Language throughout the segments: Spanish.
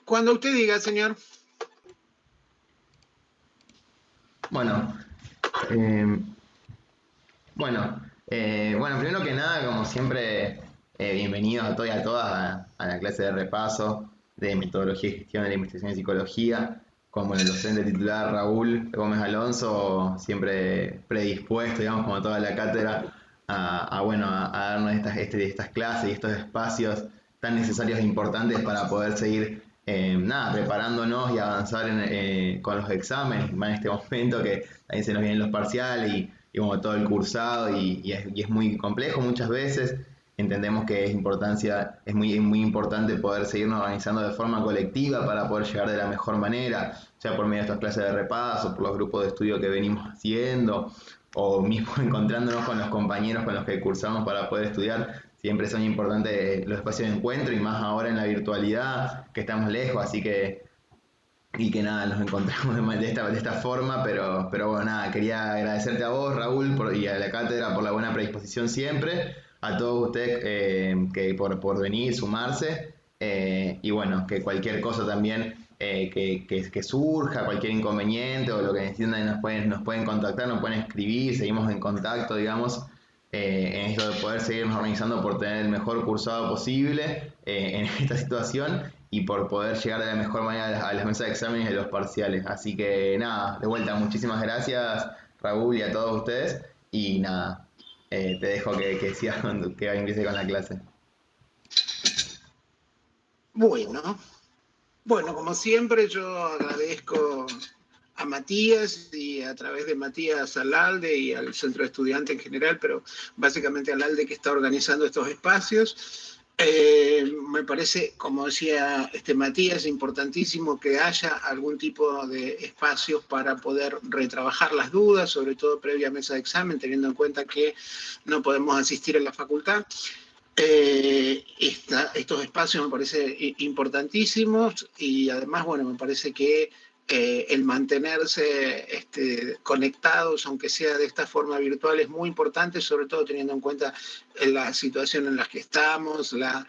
Cuando usted diga, señor. Bueno, bueno, primero que nada, como siempre, bienvenidos a todos y a todas a la clase de repaso de metodología y gestión de la investigación en psicología. Como el docente titular Raúl Gómez Alonso, siempre predispuesto, digamos, como toda la cátedra, a darnos estas clases y estos espacios tan necesarios e importantes para poder seguir preparándonos y avanzar con los exámenes, más en este momento que ahí se nos vienen los parciales y como todo el cursado y es muy complejo muchas veces. Entendemos que es muy importante poder seguirnos organizando de forma colectiva para poder llegar de la mejor manera, ya por medio de estas clases de repaso, por los grupos de estudio que venimos haciendo, o mismo encontrándonos con los compañeros con los que cursamos para poder estudiar. Siempre son importantes los espacios de encuentro y más ahora en la virtualidad, que estamos lejos, y que nada, nos encontramos de esta forma, pero bueno, nada, quería agradecerte a vos, Raúl, y a la cátedra por la buena predisposición siempre, a todos ustedes que por venir, sumarse, y bueno, que cualquier cosa también que surja, cualquier inconveniente o lo que necesiten, nos pueden contactar, nos pueden escribir, seguimos en contacto, digamos, en esto de poder seguirnos organizando por tener el mejor cursado posible en esta situación y por poder llegar de la mejor manera a las mesas de exámenes y a los parciales. Así que nada, de vuelta, muchísimas gracias Raúl y a todos ustedes y nada, te dejo que sigas que empiece con la clase. Bueno, como siempre yo agradezco a Matías y a través de Matías al ALDE y al Centro de Estudiantes en general, pero básicamente al ALDE que está organizando estos espacios. Me parece, como decía Matías, importantísimo que haya algún tipo de espacios para poder retrabajar las dudas, sobre todo previa mesa de examen, teniendo en cuenta que no podemos asistir en la facultad. Estos espacios me parece importantísimos y además, bueno, me parece que el mantenerse conectados, aunque sea de esta forma virtual, es muy importante, sobre todo teniendo en cuenta la situación en la que estamos, la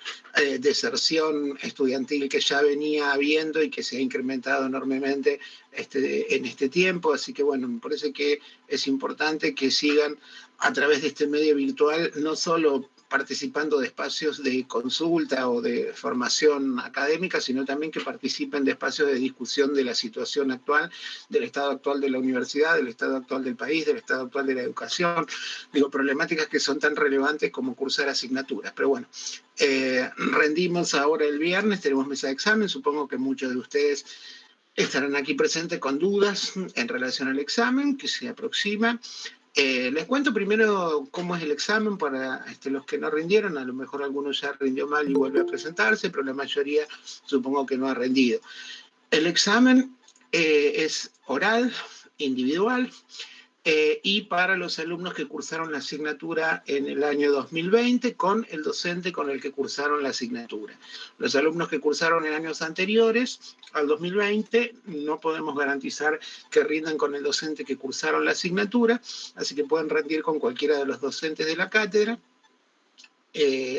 deserción estudiantil que ya venía habiendo y que se ha incrementado enormemente en este tiempo. Así que, bueno, me parece que es importante que sigan a través de este medio virtual, no solo participando de espacios de consulta o de formación académica, sino también que participen de espacios de discusión de la situación actual, del estado actual de la universidad, del estado actual del país, del estado actual de la educación, digo, problemáticas que son tan relevantes como cursar asignaturas. Pero bueno, rendimos ahora el viernes, tenemos mesa de examen, supongo que muchos de ustedes estarán aquí presentes con dudas en relación al examen que se aproxima. Les cuento primero cómo es el examen para los que no rindieron. A lo mejor algunos ya rindió mal y vuelve a presentarse, pero la mayoría supongo que no ha rendido. El examen es oral, individual, y para los alumnos que cursaron la asignatura en el año 2020 con el docente con el que cursaron la asignatura. Los alumnos que cursaron en años anteriores al 2020 no podemos garantizar que rindan con el docente que cursaron la asignatura, así que pueden rendir con cualquiera de los docentes de la cátedra.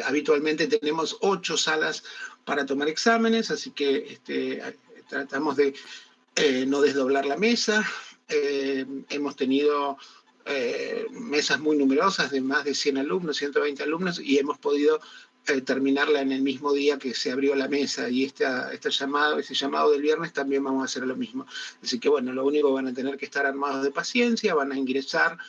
Habitualmente tenemos 8 salas para tomar exámenes, así que tratamos de no desdoblar la mesa. Hemos tenido mesas muy numerosas de más de 100 alumnos, 120 alumnos, y hemos podido terminarla en el mismo día que se abrió la mesa, y ese llamado del viernes también vamos a hacer lo mismo. Así que bueno, lo único van a tener que estar armados de paciencia, van a ingresar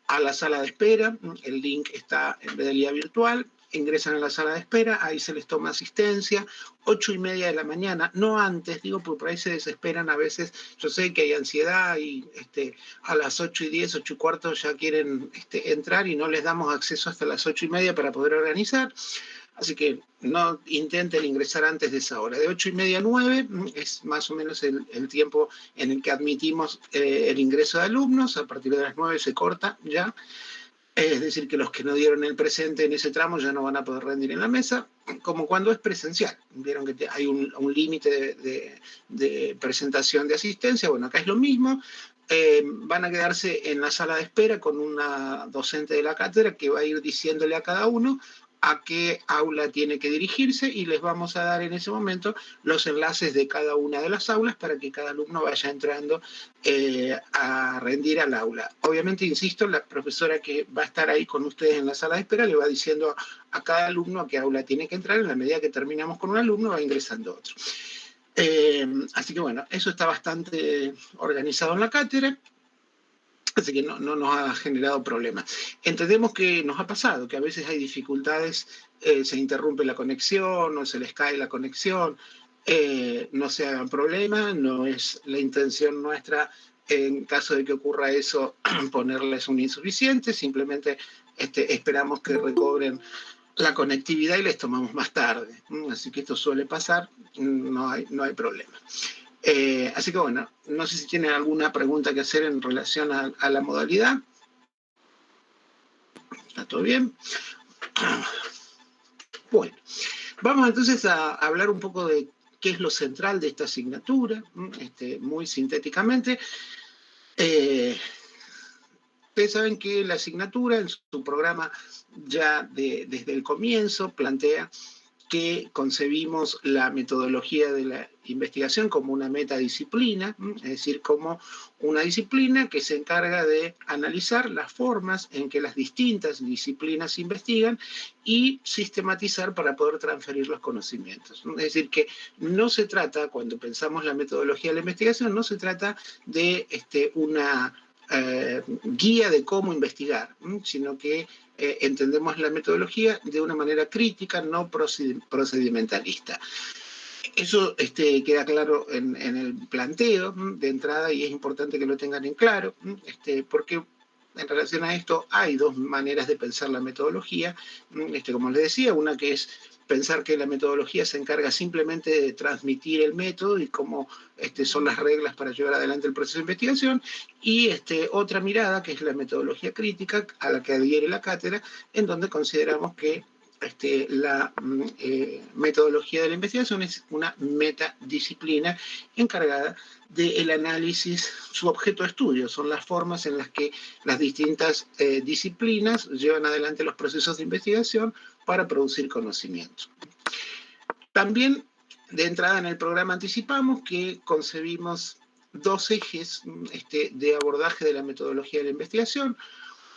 a la sala de espera, el link está en vez del día virtual, ingresan a la sala de espera, ahí se les toma asistencia, 8:30 de la mañana, no antes, digo, porque por ahí se desesperan a veces, yo sé que hay ansiedad y a las 8:10, 8:15 ya quieren entrar y no les damos acceso hasta las 8:30 para poder organizar. Así que no intenten ingresar antes de esa hora. De 8:30 a 9 es más o menos el tiempo en el que admitimos el ingreso de alumnos. A partir de las 9 se corta ya. Es decir, que los que no dieron el presente en ese tramo ya no van a poder rendir en la mesa, como cuando es presencial. Vieron que hay un límite de presentación de asistencia. Bueno, acá es lo mismo. Van a quedarse en la sala de espera con una docente de la cátedra que va a ir diciéndole a cada uno a qué aula tiene que dirigirse y les vamos a dar en ese momento los enlaces de cada una de las aulas para que cada alumno vaya entrando a rendir al aula. Obviamente, insisto, la profesora que va a estar ahí con ustedes en la sala de espera le va diciendo a cada alumno a qué aula tiene que entrar. En la medida que terminamos con un alumno va ingresando otro. Así que bueno, eso está bastante organizado en la cátedra. Así que no nos ha generado problemas. Entendemos que nos ha pasado, que a veces hay dificultades, se interrumpe la conexión o se les cae la conexión, no se hagan problemas, no es la intención nuestra, en caso de que ocurra eso, ponerles un insuficiente, simplemente esperamos que recobren la conectividad y les tomamos más tarde. Así que esto suele pasar, no hay problema. Así que bueno, no sé si tienen alguna pregunta que hacer en relación a la modalidad. ¿Está todo bien? Bueno, vamos entonces a hablar un poco de qué es lo central de esta asignatura, muy sintéticamente. Ustedes saben que la asignatura en su programa ya desde el comienzo plantea que concebimos la metodología de la investigación como una metadisciplina, es decir, como una disciplina que se encarga de analizar las formas en que las distintas disciplinas investigan y sistematizar para poder transferir los conocimientos. Es decir, que no se trata, cuando pensamos la metodología de la investigación, no se trata de una guía de cómo investigar, sino que entendemos la metodología de una manera crítica, no procedimentalista. Eso queda claro en el planteo de entrada y es importante que lo tengan en claro, porque en relación a esto hay dos maneras de pensar la metodología, como les decía, una que es pensar que la metodología se encarga simplemente de transmitir el método y cómo son las reglas para llevar adelante el proceso de investigación, y otra mirada que es la metodología crítica a la que adhiere la cátedra, en donde consideramos que la metodología de la investigación es una metadisciplina encargada del análisis, su objeto de estudio, son las formas en las que las distintas disciplinas llevan adelante los procesos de investigación para producir conocimiento. También, de entrada en el programa anticipamos que concebimos dos ejes de abordaje de la metodología de la investigación.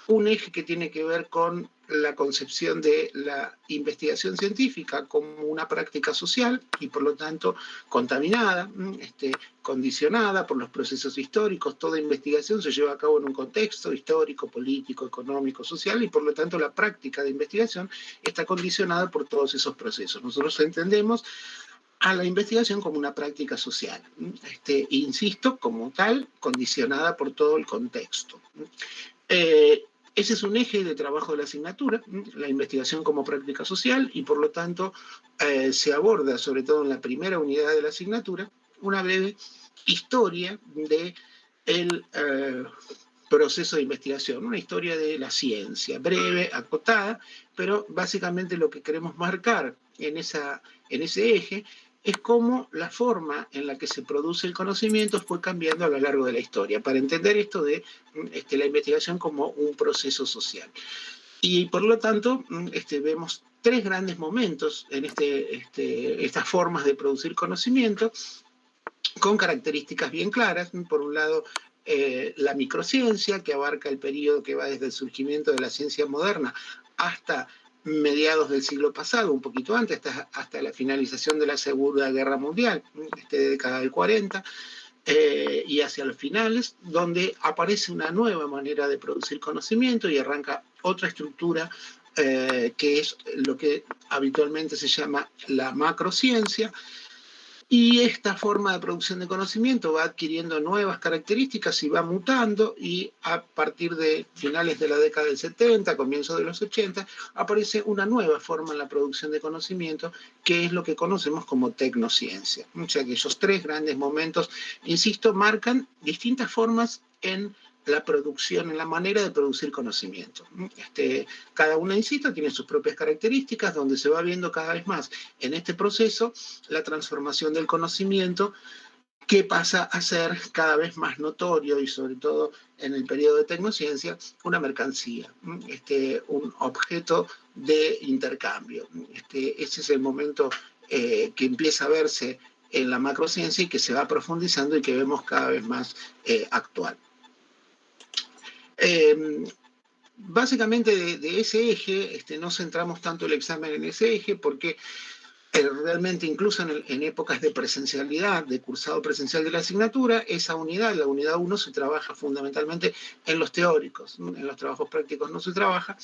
Un eje que tiene que ver con la concepción de la investigación científica como una práctica social y por lo tanto contaminada, condicionada por los procesos históricos. Toda investigación se lleva a cabo en un contexto histórico, político, económico, social y por lo tanto la práctica de investigación está condicionada por todos esos procesos. Nosotros entendemos a la investigación como una práctica social, insisto, como tal, condicionada por todo el contexto. Ese es un eje de trabajo de la asignatura, la investigación como práctica social, y por lo tanto se aborda, sobre todo en la primera unidad de la asignatura, una breve historia del proceso de investigación, una historia de la ciencia, breve, acotada, pero básicamente lo que queremos marcar en ese eje es cómo la forma en la que se produce el conocimiento fue cambiando a lo largo de la historia, para entender esto de la investigación como un proceso social. Y por lo tanto, vemos tres grandes momentos en estas formas de producir conocimiento, con características bien claras. Por un lado, la microciencia, que abarca el periodo que va desde el surgimiento de la ciencia moderna hasta mediados del siglo pasado, un poquito antes, hasta la finalización de la Segunda Guerra Mundial, década del 40, y hacia los finales, donde aparece una nueva manera de producir conocimiento y arranca otra estructura que es lo que habitualmente se llama la macrociencia. Y esta forma de producción de conocimiento va adquiriendo nuevas características y va mutando, y a partir de finales de la década del 70, comienzos de los 80, aparece una nueva forma en la producción de conocimiento, que es lo que conocemos como tecnociencia. O sea que esos tres grandes momentos, insisto, marcan distintas formas en la producción, en la manera de producir conocimiento. Cada una, insisto, tiene sus propias características, donde se va viendo cada vez más en este proceso la transformación del conocimiento que pasa a ser cada vez más notorio y sobre todo en el periodo de tecnociencia, una mercancía, un objeto de intercambio. Ese es el momento que empieza a verse en la macrociencia y que se va profundizando y que vemos cada vez más actual. Básicamente de ese eje, no centramos tanto el examen en ese eje porque realmente incluso en épocas de presencialidad, de cursado presencial de la asignatura, esa unidad, la unidad 1, se trabaja fundamentalmente en los teóricos. En los trabajos prácticos no se trabaja,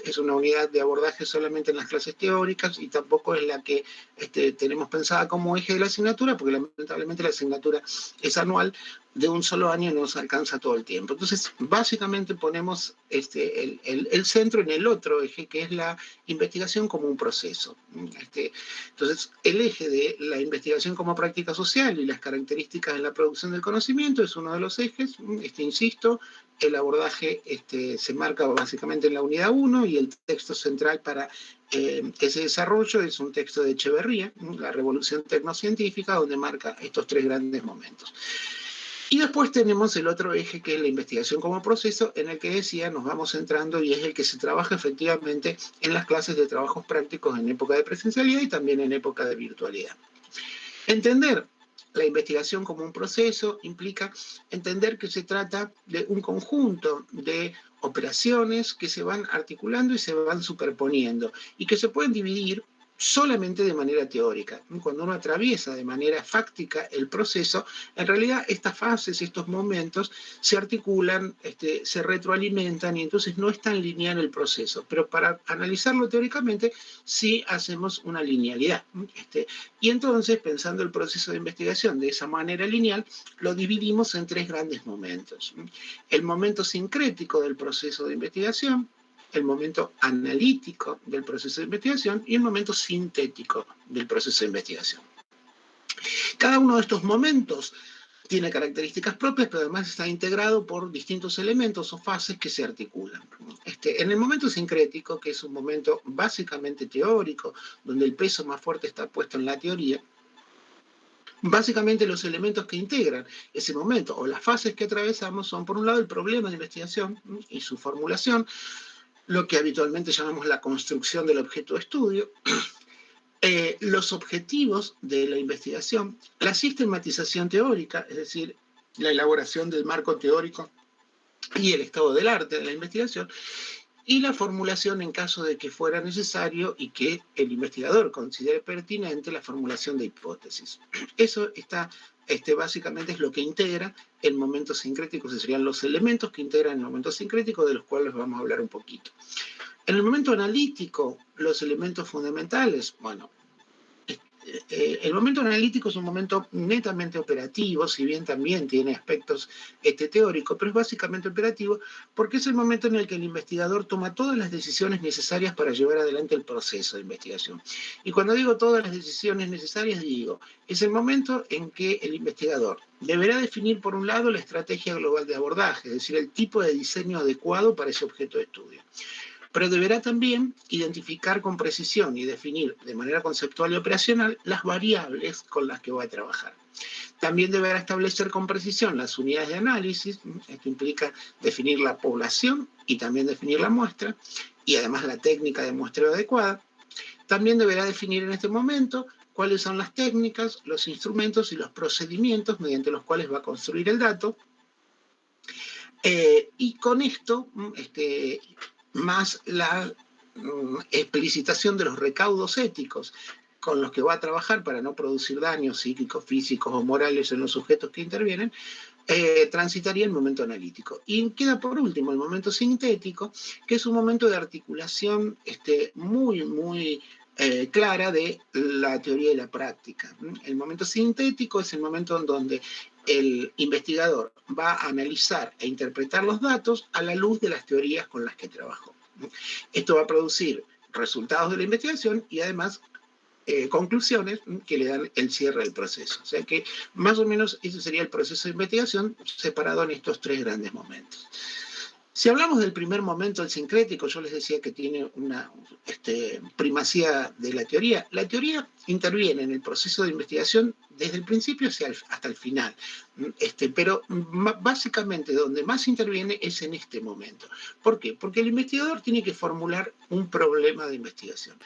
es una unidad de abordaje solamente en las clases teóricas y tampoco es la que tenemos pensada como eje de la asignatura, porque lamentablemente la asignatura es anual, de un solo año no nos alcanza todo el tiempo. Entonces, básicamente ponemos el centro en el otro eje, que es la investigación como un proceso. Entonces, el eje de la investigación como práctica social y las características de la producción del conocimiento es uno de los ejes. Insisto, el abordaje se marca básicamente en la unidad 1 y el texto central para ese desarrollo es un texto de Echeverría, La Revolución Tecnocientífica, donde marca estos tres grandes momentos. Y después tenemos el otro eje, que es la investigación como proceso, en el que decía, nos vamos centrando y es el que se trabaja efectivamente en las clases de trabajos prácticos en época de presencialidad y también en época de virtualidad. Entender la investigación como un proceso implica entender que se trata de un conjunto de operaciones que se van articulando y se van superponiendo y que se pueden dividir solamente de manera teórica. Cuando uno atraviesa de manera fáctica el proceso, en realidad estas fases, estos momentos, se articulan, se retroalimentan y entonces no es tan lineal el proceso. Pero para analizarlo teóricamente, sí hacemos una linealidad. Y entonces, pensando el proceso de investigación de esa manera lineal, lo dividimos en tres grandes momentos. El momento sincrético del proceso de investigación, el momento analítico del proceso de investigación y el momento sintético del proceso de investigación. Cada uno de estos momentos tiene características propias, pero además está integrado por distintos elementos o fases que se articulan. En el momento sincrético, que es un momento básicamente teórico, donde el peso más fuerte está puesto en la teoría, básicamente los elementos que integran ese momento o las fases que atravesamos son, por un lado, el problema de investigación y su formulación, lo que habitualmente llamamos la construcción del objeto de estudio, los objetivos de la investigación, la sistematización teórica, es decir, la elaboración del marco teórico y el estado del arte de la investigación, y la formulación en caso de que fuera necesario y que el investigador considere pertinente la formulación de hipótesis. Eso está, básicamente es lo que integra el momento sincrético, esos serían los elementos que integran el momento sincrético, de los cuales vamos a hablar un poquito. En el momento analítico, los elementos fundamentales, bueno, el momento analítico es un momento netamente operativo, si bien también tiene aspectos teóricos, pero es básicamente operativo porque es el momento en el que el investigador toma todas las decisiones necesarias para llevar adelante el proceso de investigación. Y cuando digo todas las decisiones necesarias, digo, es el momento en que el investigador deberá definir, por un lado, la estrategia global de abordaje, es decir, el tipo de diseño adecuado para ese objeto de estudio. Pero deberá también identificar con precisión y definir de manera conceptual y operacional las variables con las que va a trabajar. También deberá establecer con precisión las unidades de análisis, esto implica definir la población y también definir la muestra, y además la técnica de muestreo adecuada. También deberá definir en este momento cuáles son las técnicas, los instrumentos y los procedimientos mediante los cuales va a construir el dato. Y con esto, más la explicitación de los recaudos éticos con los que va a trabajar para no producir daños psíquicos, físicos o morales en los sujetos que intervienen, transitaría el momento analítico. Y queda por último el momento sintético, que es un momento de articulación muy clara de la teoría y la práctica. El momento sintético es el momento en donde el investigador va a analizar e interpretar los datos a la luz de las teorías con las que trabajó. Esto va a producir resultados de la investigación y además conclusiones que le dan el cierre del proceso. O sea que más o menos ese sería el proceso de investigación separado en estos tres grandes momentos. Si hablamos del primer momento, el sincrético, yo les decía que tiene una primacía de la teoría. La teoría interviene en el proceso de investigación desde el principio hasta el final. Pero básicamente donde más interviene es en este momento. ¿Por qué? Porque el investigador tiene que formular un problema de investigación.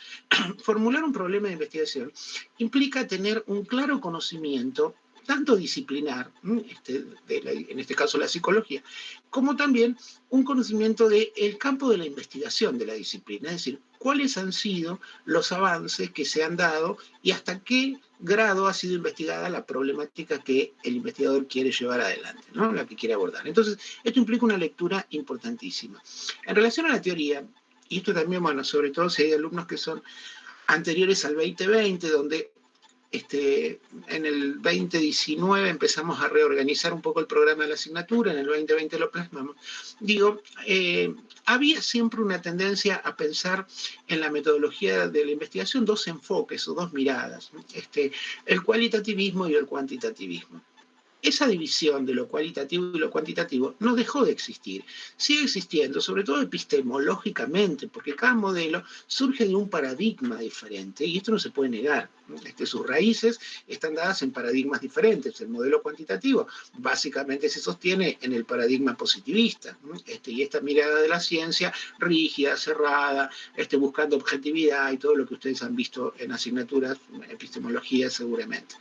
Formular un problema de investigación implica tener un claro conocimiento tanto disciplinar, en este caso la psicología, como también un conocimiento del campo de la investigación de la disciplina, es decir, cuáles han sido los avances que se han dado y hasta qué grado ha sido investigada la problemática que el investigador quiere llevar adelante, ¿no? La que quiere abordar. Entonces, esto implica una lectura importantísima. En relación a la teoría, y esto también, bueno, sobre todo si hay alumnos que son anteriores al 2020, donde en el 2019 empezamos a reorganizar un poco el programa de la asignatura, en el 2020 lo plasmamos. Digo, había siempre una tendencia a pensar en la metodología de la investigación dos enfoques o dos miradas, el cualitativismo y el cuantitativismo. Esa división de lo cualitativo y lo cuantitativo no dejó de existir, sigue existiendo, sobre todo epistemológicamente, porque cada modelo surge de un paradigma diferente y esto no se puede negar. Sus raíces están dadas en paradigmas diferentes. El modelo cuantitativo básicamente se sostiene en el paradigma positivista, y esta mirada de la ciencia rígida, cerrada, buscando objetividad y todo lo que ustedes han visto en asignaturas, epistemología seguramente.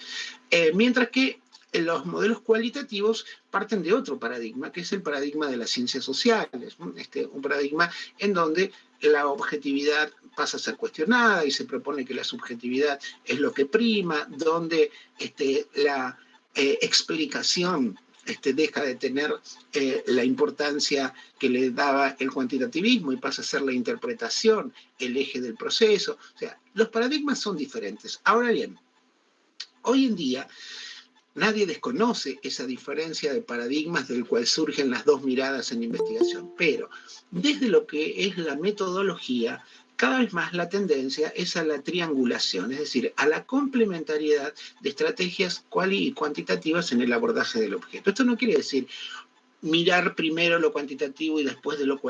Mientras que los modelos cualitativos parten de otro paradigma, que es el paradigma de las ciencias sociales, un paradigma en donde la objetividad pasa a ser cuestionada y se propone que la subjetividad es lo que prima, donde la explicación deja de tener la importancia que le daba el cuantitativismo y pasa a ser la interpretación, el eje del proceso. O sea, los paradigmas son diferentes. Ahora bien, hoy en día nadie desconoce esa diferencia de paradigmas del cual surgen las dos miradas en investigación, pero desde lo que es la metodología, cada vez más la tendencia es a la triangulación, es decir, a la complementariedad de estrategias cuali y cuantitativas en el abordaje del objeto. Esto no quiere decir mirar primero lo cuantitativo y después de lo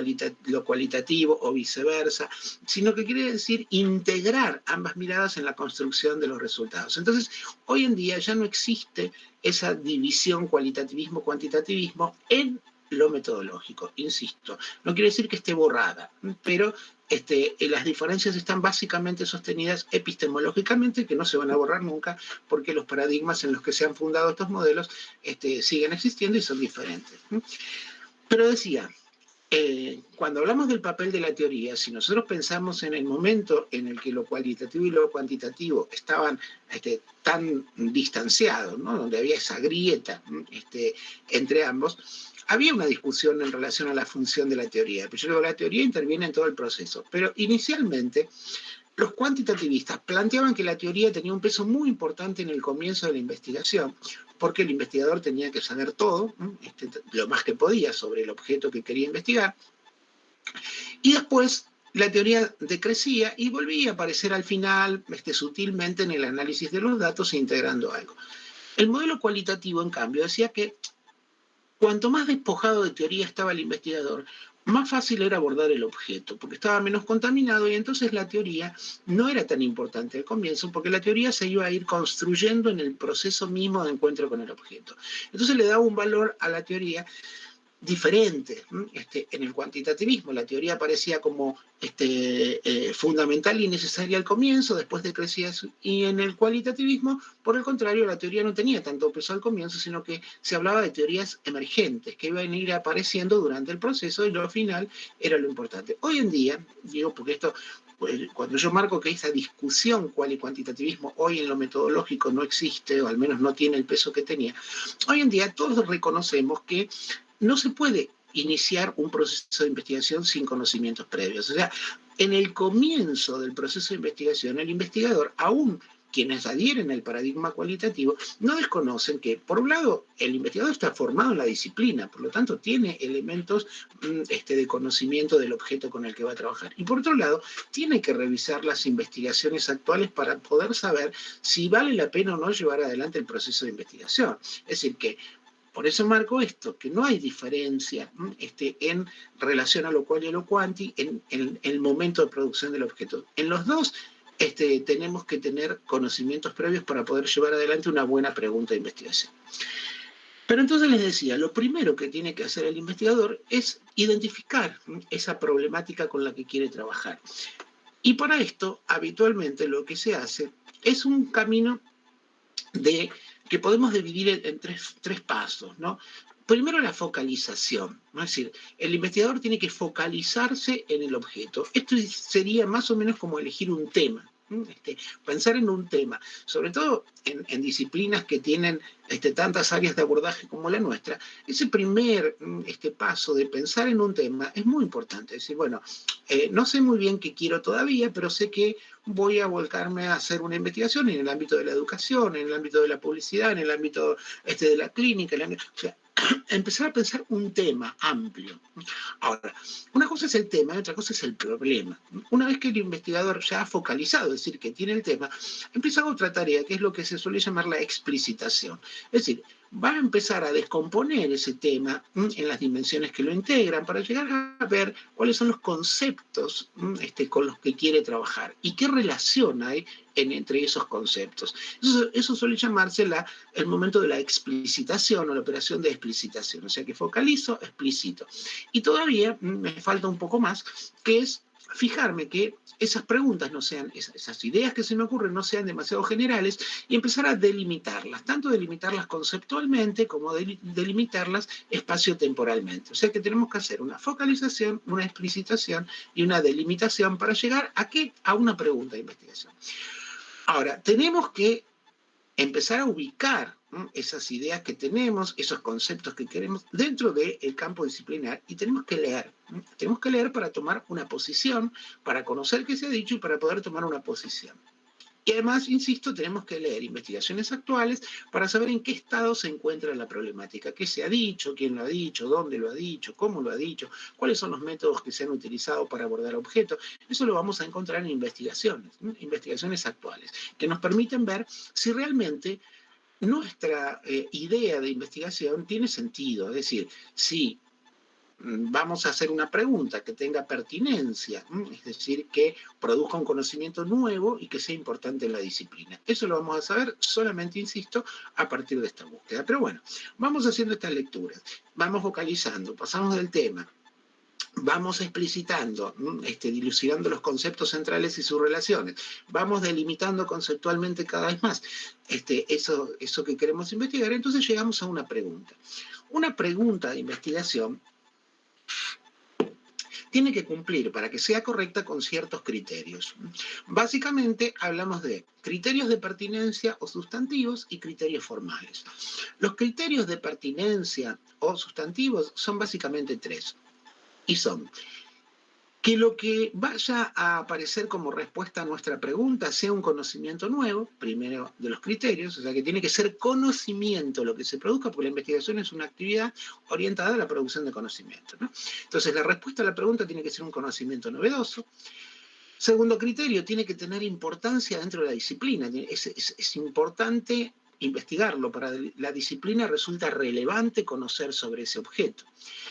cualitativo o viceversa, sino que quiere decir integrar ambas miradas en la construcción de los resultados. Entonces, hoy en día ya no existe esa división cualitativismo-cuantitativismo en lo metodológico, insisto. No quiere decir que esté borrada, pero las diferencias están básicamente sostenidas epistemológicamente, que no se van a borrar nunca, porque los paradigmas en los que se han fundado estos modelos siguen existiendo y son diferentes. Pero decía, cuando hablamos del papel de la teoría, si nosotros pensamos en el momento en el que lo cualitativo y lo cuantitativo estaban tan distanciados, ¿no? Donde había esa grieta entre ambos, había una discusión en relación a la función de la teoría. Pero yo digo, la teoría interviene en todo el proceso, pero inicialmente los cuantitativistas planteaban que la teoría tenía un peso muy importante en el comienzo de la investigación, porque el investigador tenía que saber todo, lo más que podía sobre el objeto que quería investigar, y después la teoría decrecía y volvía a aparecer al final, sutilmente en el análisis de los datos, integrando algo. El modelo cualitativo, en cambio, decía que cuanto más despojado de teoría estaba el investigador, más fácil era abordar el objeto, porque estaba menos contaminado y entonces la teoría no era tan importante al comienzo, porque la teoría se iba a ir construyendo en el proceso mismo de encuentro con el objeto. Entonces le daba un valor a la teoría diferente. En el cuantitativismo la teoría parecía como fundamental y necesaria al comienzo, después decrecía eso, y en el cualitativismo, por el contrario, la teoría no tenía tanto peso al comienzo, sino que se hablaba de teorías emergentes que iban a ir apareciendo durante el proceso y lo final era lo importante. Hoy en día, digo, porque esto, cuando yo marco que esa discusión cual y cuantitativismo hoy en lo metodológico no existe, o al menos no tiene el peso que tenía, hoy en día todos reconocemos que no se puede iniciar un proceso de investigación sin conocimientos previos. O sea, en el comienzo del proceso de investigación, el investigador, aún quienes adhieren al paradigma cualitativo, no desconocen que, por un lado, el investigador está formado en la disciplina, por lo tanto, tiene elementos de conocimiento del objeto con el que va a trabajar. Y por otro lado, tiene que revisar las investigaciones actuales para poder saber si vale la pena o no llevar adelante el proceso de investigación. Es decir, que Por eso marco esto, que no hay diferencia en relación a lo cual y a lo cuanti en el momento de producción del objeto. En los dos tenemos que tener conocimientos previos para poder llevar adelante una buena pregunta de investigación. Pero entonces les decía, lo primero que tiene que hacer el investigador es identificar esa problemática con la que quiere trabajar. Y para esto, habitualmente lo que se hace es un camino que podemos dividir en tres pasos, ¿no? Primero la focalización, ¿no? Es decir, el investigador tiene que focalizarse en el objeto. Esto sería más o menos como elegir un tema. Pensar en un tema, sobre todo en disciplinas que tienen tantas áreas de abordaje como la nuestra, ese primer paso de pensar en un tema es muy importante. Es decir, bueno, no sé muy bien qué quiero todavía, pero sé que voy a volcarme a hacer una investigación en el ámbito de la educación, en el ámbito de la publicidad, en el ámbito de la clínica, o sea, empezar a pensar un tema amplio. Ahora, una cosa es el tema y otra cosa es el problema. Una vez que el investigador ya ha focalizado, es decir, que tiene el tema, empieza otra tarea, que es lo que se suele llamar la explicitación. Es decir, va a empezar a descomponer ese tema en las dimensiones que lo integran para llegar a ver cuáles son los conceptos con los que quiere trabajar y qué relación hay entre esos conceptos. Eso suele llamarse el momento de la explicitación o la operación de explicitación, o sea que focalizo, explicito. Y todavía me falta un poco más, que es fijarme que esas preguntas no sean, esas ideas que se me ocurren no sean demasiado generales y empezar a delimitarlas, tanto delimitarlas conceptualmente como delimitarlas espacio-temporalmente. O sea que tenemos que hacer una focalización, una explicitación y una delimitación para llegar ¿a qué? A una pregunta de investigación. Ahora, tenemos que empezar a ubicar esas ideas que tenemos, esos conceptos que queremos dentro del campo disciplinar y tenemos que leer. Tenemos que leer para tomar una posición, para conocer qué se ha dicho y para poder tomar una posición. Y además, insisto, tenemos que leer investigaciones actuales para saber en qué estado se encuentra la problemática, qué se ha dicho, quién lo ha dicho, dónde lo ha dicho, cómo lo ha dicho, cuáles son los métodos que se han utilizado para abordar objetos. Eso lo vamos a encontrar en investigaciones actuales, que nos permiten ver si realmente nuestra idea de investigación tiene sentido. Es decir, si vamos a hacer una pregunta que tenga pertinencia, es decir, que produzca un conocimiento nuevo y que sea importante en la disciplina. Eso lo vamos a saber solamente, insisto, a partir de esta búsqueda. Pero bueno, vamos haciendo estas lecturas, vamos vocalizando, pasamos del tema, vamos explicitando, dilucidando los conceptos centrales y sus relaciones, vamos delimitando conceptualmente cada vez más eso que queremos investigar, entonces llegamos a una pregunta. Una pregunta de investigación tiene que cumplir para que sea correcta con ciertos criterios. Básicamente hablamos de criterios de pertinencia o sustantivos y criterios formales. Los criterios de pertinencia o sustantivos son básicamente tres y son que lo que vaya a aparecer como respuesta a nuestra pregunta sea un conocimiento nuevo, primero de los criterios, o sea que tiene que ser conocimiento lo que se produzca, porque la investigación es una actividad orientada a la producción de conocimiento, ¿no? Entonces la respuesta a la pregunta tiene que ser un conocimiento novedoso. Segundo criterio, tiene que tener importancia dentro de la disciplina, es importante investigarlo, para la disciplina resulta relevante conocer sobre ese objeto.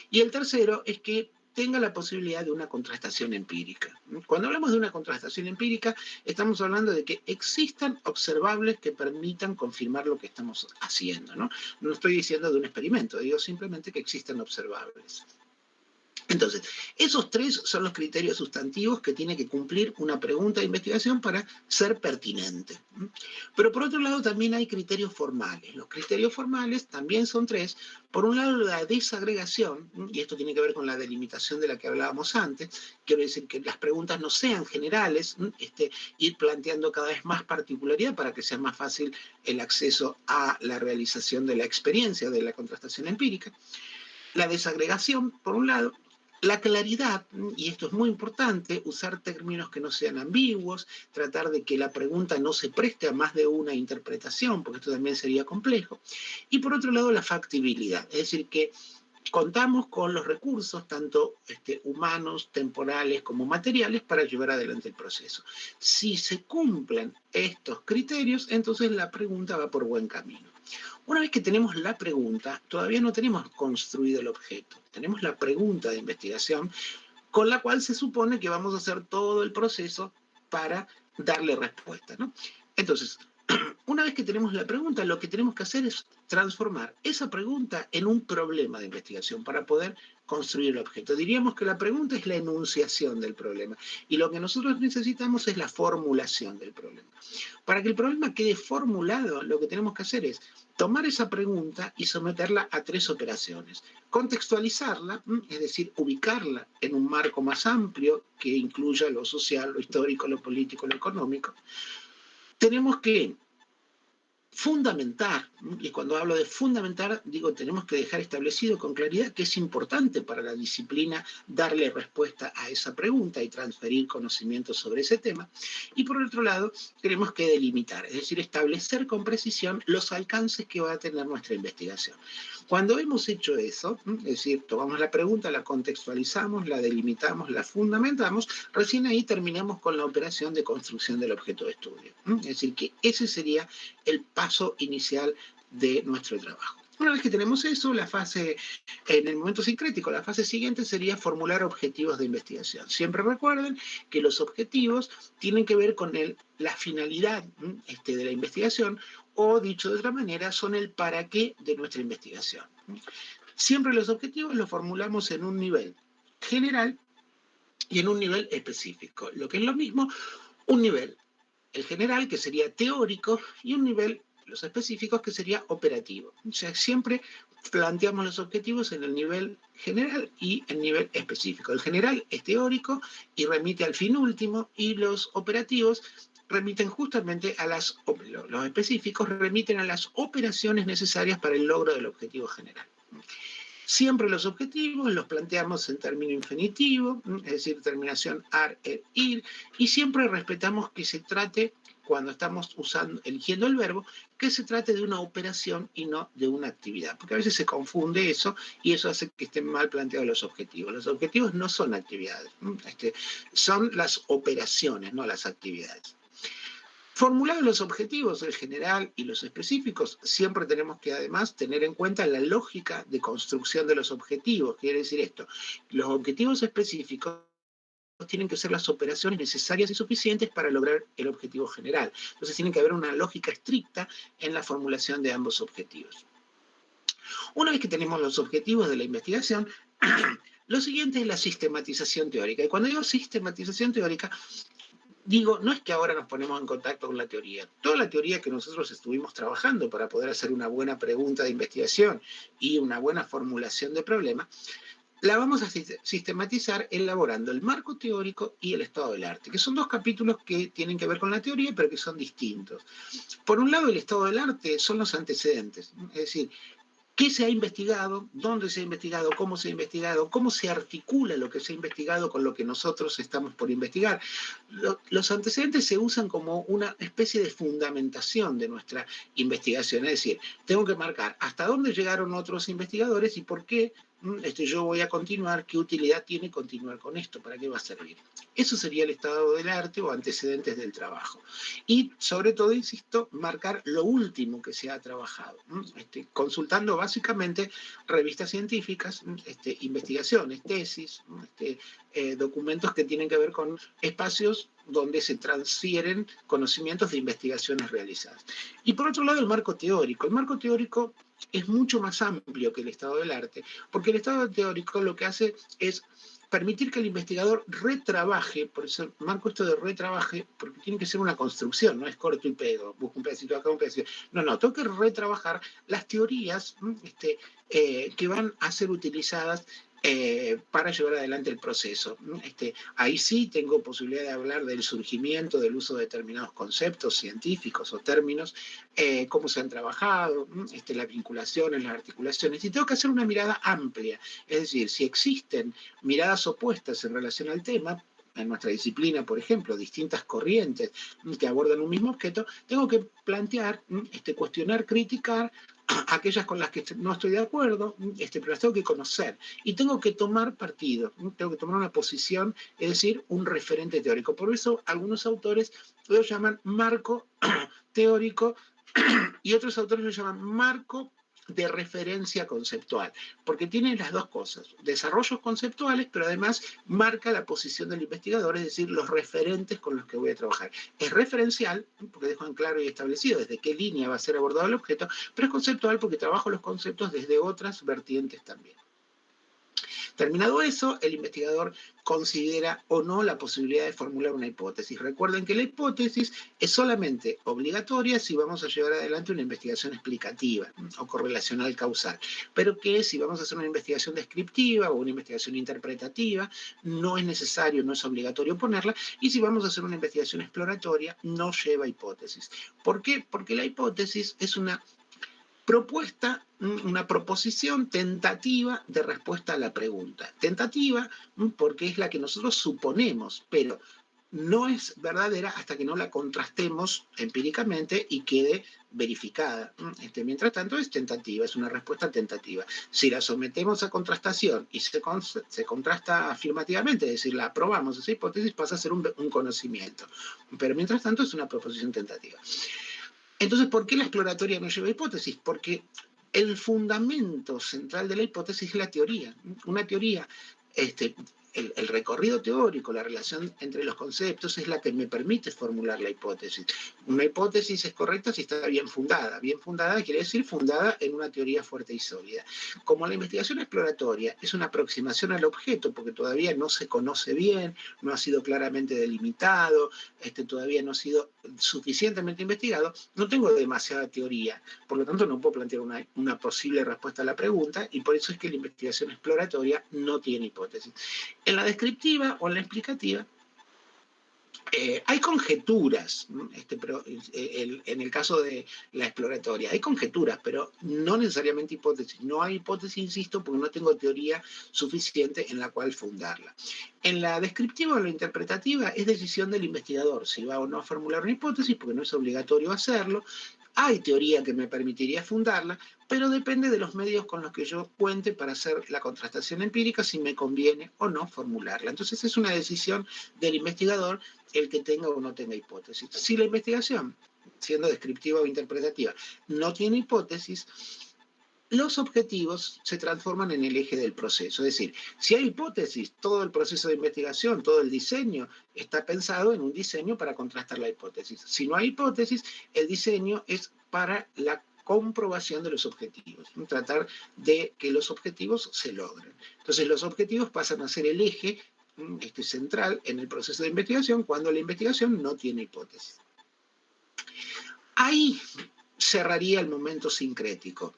Y el tercero es que tenga la posibilidad de una contrastación empírica. Cuando hablamos de una contrastación empírica, estamos hablando de que existan observables que permitan confirmar lo que estamos haciendo, ¿no? No estoy diciendo de un experimento, digo simplemente que existen observables. Entonces, esos tres son los criterios sustantivos que tiene que cumplir una pregunta de investigación para ser pertinente. Pero por otro lado también hay criterios formales. Los criterios formales también son tres. Por un lado la desagregación, y esto tiene que ver con la delimitación de la que hablábamos antes, quiero decir que las preguntas no sean generales, ir planteando cada vez más particularidad para que sea más fácil el acceso a la realización de la experiencia de la contrastación empírica. La desagregación, por un lado, la claridad, y esto es muy importante, usar términos que no sean ambiguos, tratar de que la pregunta no se preste a más de una interpretación, porque esto también sería complejo. Y por otro lado, la factibilidad, es decir, que contamos con los recursos, tanto humanos, temporales como materiales, para llevar adelante el proceso. Si se cumplen estos criterios, entonces la pregunta va por buen camino. Una vez que tenemos la pregunta, todavía no tenemos construido el objeto. Tenemos la pregunta de investigación con la cual se supone que vamos a hacer todo el proceso para darle respuesta, ¿no? Entonces, una vez que tenemos la pregunta, lo que tenemos que hacer es transformar esa pregunta en un problema de investigación para poder construir el objeto. Diríamos que la pregunta es la enunciación del problema y lo que nosotros necesitamos es la formulación del problema. Para que el problema quede formulado, lo que tenemos que hacer es tomar esa pregunta y someterla a 3 operaciones. Contextualizarla, es decir, ubicarla en un marco más amplio que incluya lo social, lo histórico, lo político, lo económico. Tenemos que fundamentar, y cuando hablo de fundamentar, digo, tenemos que dejar establecido con claridad que es importante para la disciplina darle respuesta a esa pregunta y transferir conocimientos sobre ese tema. Y por otro lado, tenemos que delimitar, es decir, establecer con precisión los alcances que va a tener nuestra investigación. Cuando hemos hecho eso, es decir, tomamos la pregunta, la contextualizamos, la delimitamos, la fundamentamos, recién ahí terminamos con la operación de construcción del objeto de estudio. Es decir, que ese sería el paso inicial de nuestro trabajo. Una vez que tenemos eso, la fase, en el momento sincrético, la fase siguiente sería formular objetivos de investigación. Siempre recuerden que los objetivos tienen que ver con la finalidad de la investigación, o dicho de otra manera, son el para qué de nuestra investigación. Siempre los objetivos los formulamos en un nivel general y en un nivel específico. Lo que es lo mismo, un nivel, el general, que sería teórico, y un nivel, los específicos, que sería operativo. O sea, siempre planteamos los objetivos en el nivel general y el nivel específico. El general es teórico y remite al fin último, y los operativos remiten justamente a los específicos remiten a las operaciones necesarias para el logro del objetivo general. Siempre los objetivos los planteamos en término infinitivo, es decir, terminación ar, er, ir, y siempre respetamos que se trate, cuando estamos eligiendo el verbo, que se trate de una operación y no de una actividad, porque a veces se confunde eso y eso hace que estén mal planteados los objetivos. Los objetivos no son actividades, son las operaciones, no las actividades. Formulados los objetivos, el general y los específicos, siempre tenemos que además tener en cuenta la lógica de construcción de los objetivos. Quiere decir esto, los objetivos específicos tienen que ser las operaciones necesarias y suficientes para lograr el objetivo general. Entonces tiene que haber una lógica estricta en la formulación de ambos objetivos. Una vez que tenemos los objetivos de la investigación, lo siguiente es la sistematización teórica. Y cuando digo sistematización teórica, digo, no es que ahora nos ponemos en contacto con la teoría. Toda la teoría que nosotros estuvimos trabajando para poder hacer una buena pregunta de investigación y una buena formulación de problema, la vamos a sistematizar elaborando el marco teórico y el estado del arte, que son 2 capítulos que tienen que ver con la teoría, pero que son distintos. Por un lado, el estado del arte son los antecedentes, es decir, ¿qué se ha investigado? ¿Dónde se ha investigado? ¿Cómo se ha investigado? ¿Cómo se articula lo que se ha investigado con lo que nosotros estamos por investigar? Los antecedentes se usan como una especie de fundamentación de nuestra investigación. Es decir, tengo que marcar hasta dónde llegaron otros investigadores y por qué yo voy a continuar, qué utilidad tiene continuar con esto, para qué va a servir. Eso sería el estado del arte o antecedentes del trabajo. Y sobre todo, insisto, marcar lo último que se ha trabajado, consultando básicamente revistas científicas, investigaciones, tesis, documentos que tienen que ver con espacios donde se transfieren conocimientos de investigaciones realizadas. Y por otro lado, el marco teórico. El marco teórico es mucho más amplio que el estado del arte, porque el estado teórico lo que hace es permitir que el investigador retrabaje, por eso marco esto de retrabaje, porque tiene que ser una construcción, no es corto y pego, busco un pedacito acá, un pedacito. No, tengo que retrabajar las teorías que van a ser utilizadas para llevar adelante el proceso. Ahí sí tengo posibilidad de hablar del surgimiento, del uso de determinados conceptos científicos o términos, cómo se han trabajado, las vinculaciones, las articulaciones, y tengo que hacer una mirada amplia, es decir, si existen miradas opuestas en relación al tema, en nuestra disciplina, por ejemplo, distintas corrientes que abordan un mismo objeto, tengo que plantear, cuestionar, criticar aquellas con las que no estoy de acuerdo, pero las tengo que conocer y tengo que tomar partido, tengo que tomar una posición, es decir, un referente teórico. Por eso algunos autores lo llaman marco teórico Y otros autores lo llaman marco de referencia conceptual, porque tiene las dos cosas, desarrollos conceptuales, pero además marca la posición del investigador, es decir, los referentes con los que voy a trabajar. Es referencial, porque dejo en claro y establecido desde qué línea va a ser abordado el objeto, pero es conceptual porque trabajo los conceptos desde otras vertientes también. Terminado eso, el investigador considera o no la posibilidad de formular una hipótesis. Recuerden que la hipótesis es solamente obligatoria si vamos a llevar adelante una investigación explicativa o correlacional causal, pero que si vamos a hacer una investigación descriptiva o una investigación interpretativa, no es necesario, no es obligatorio ponerla, y si vamos a hacer una investigación exploratoria, no lleva hipótesis. ¿Por qué? Porque la hipótesis es una propuesta, una proposición tentativa de respuesta a la pregunta. Tentativa porque es la que nosotros suponemos, pero no es verdadera hasta que no la contrastemos empíricamente y quede verificada. Mientras tanto es tentativa, es una respuesta tentativa. Si la sometemos a contrastación y se contrasta afirmativamente, es decir, la aprobamos, esa hipótesis pasa a ser un conocimiento. Pero mientras tanto es una proposición tentativa. Entonces, ¿por qué la exploratoria no lleva hipótesis? Porque el fundamento central de la hipótesis es la teoría. Una teoría, el recorrido teórico, la relación entre los conceptos es la que me permite formular la hipótesis. Una hipótesis es correcta si está bien fundada. Bien fundada quiere decir fundada en una teoría fuerte y sólida. Como la investigación exploratoria es una aproximación al objeto, porque todavía no se conoce bien, no ha sido claramente delimitado, todavía no ha sido suficientemente investigado, no tengo demasiada teoría, por lo tanto no puedo plantear una posible respuesta a la pregunta, y por eso es que la investigación exploratoria no tiene hipótesis. En la descriptiva o en la explicativa, hay conjeturas, pero en el caso de la exploratoria, hay conjeturas, pero no necesariamente hipótesis. No hay hipótesis, insisto, porque no tengo teoría suficiente en la cual fundarla. En la descriptiva o la interpretativa es decisión del investigador si va o no a formular una hipótesis, porque no es obligatorio hacerlo. Hay teoría que me permitiría fundarla, pero depende de los medios con los que yo cuente para hacer la contrastación empírica, si me conviene o no formularla. Entonces es una decisión del investigador el que tenga o no tenga hipótesis. Si la investigación, siendo descriptiva o interpretativa, no tiene hipótesis, los objetivos se transforman en el eje del proceso. Es decir, si hay hipótesis, todo el proceso de investigación, todo el diseño está pensado en un diseño para contrastar la hipótesis. Si no hay hipótesis, el diseño es para la comprobación de los objetivos, tratar de que los objetivos se logren. Entonces los objetivos pasan a ser el eje central en el proceso de investigación cuando la investigación no tiene hipótesis. Ahí cerraría el momento sincrético.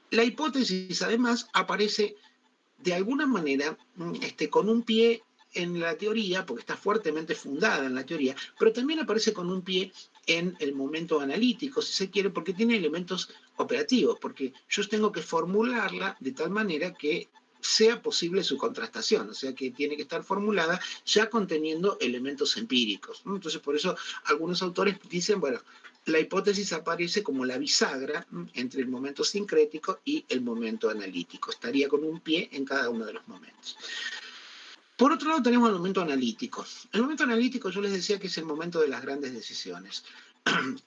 La hipótesis, además, aparece de alguna manera con un pie en la teoría, porque está fuertemente fundada en la teoría, pero también aparece con un pie en el momento analítico, si se quiere, porque tiene elementos operativos, porque yo tengo que formularla de tal manera que sea posible su contrastación, o sea que tiene que estar formulada ya conteniendo elementos empíricos. Entonces, por eso algunos autores dicen, bueno, la hipótesis aparece como la bisagra entre el momento sincrético y el momento analítico. Estaría con un pie en cada uno de los momentos. Por otro lado, tenemos el momento analítico. El momento analítico, yo les decía que es el momento de las grandes decisiones.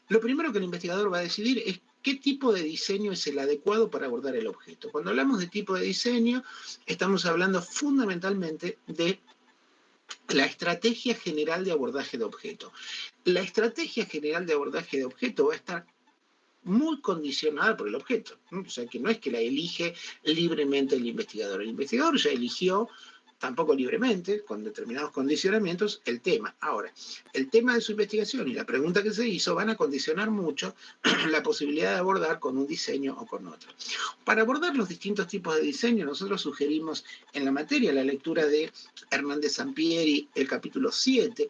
Lo primero que el investigador va a decidir es qué tipo de diseño es el adecuado para abordar el objeto. Cuando hablamos de tipo de diseño, estamos hablando fundamentalmente de la estrategia general de abordaje de objeto. La estrategia general de abordaje de objeto va a estar muy condicionada por el objeto. O sea, que no es que la elige libremente el investigador. El investigador ya eligió, tampoco libremente, con determinados condicionamientos, el tema. Ahora, el tema de su investigación y la pregunta que se hizo van a condicionar mucho la posibilidad de abordar con un diseño o con otro. Para abordar los distintos tipos de diseño, nosotros sugerimos en la materia la lectura de Hernández Sampieri, el capítulo 7,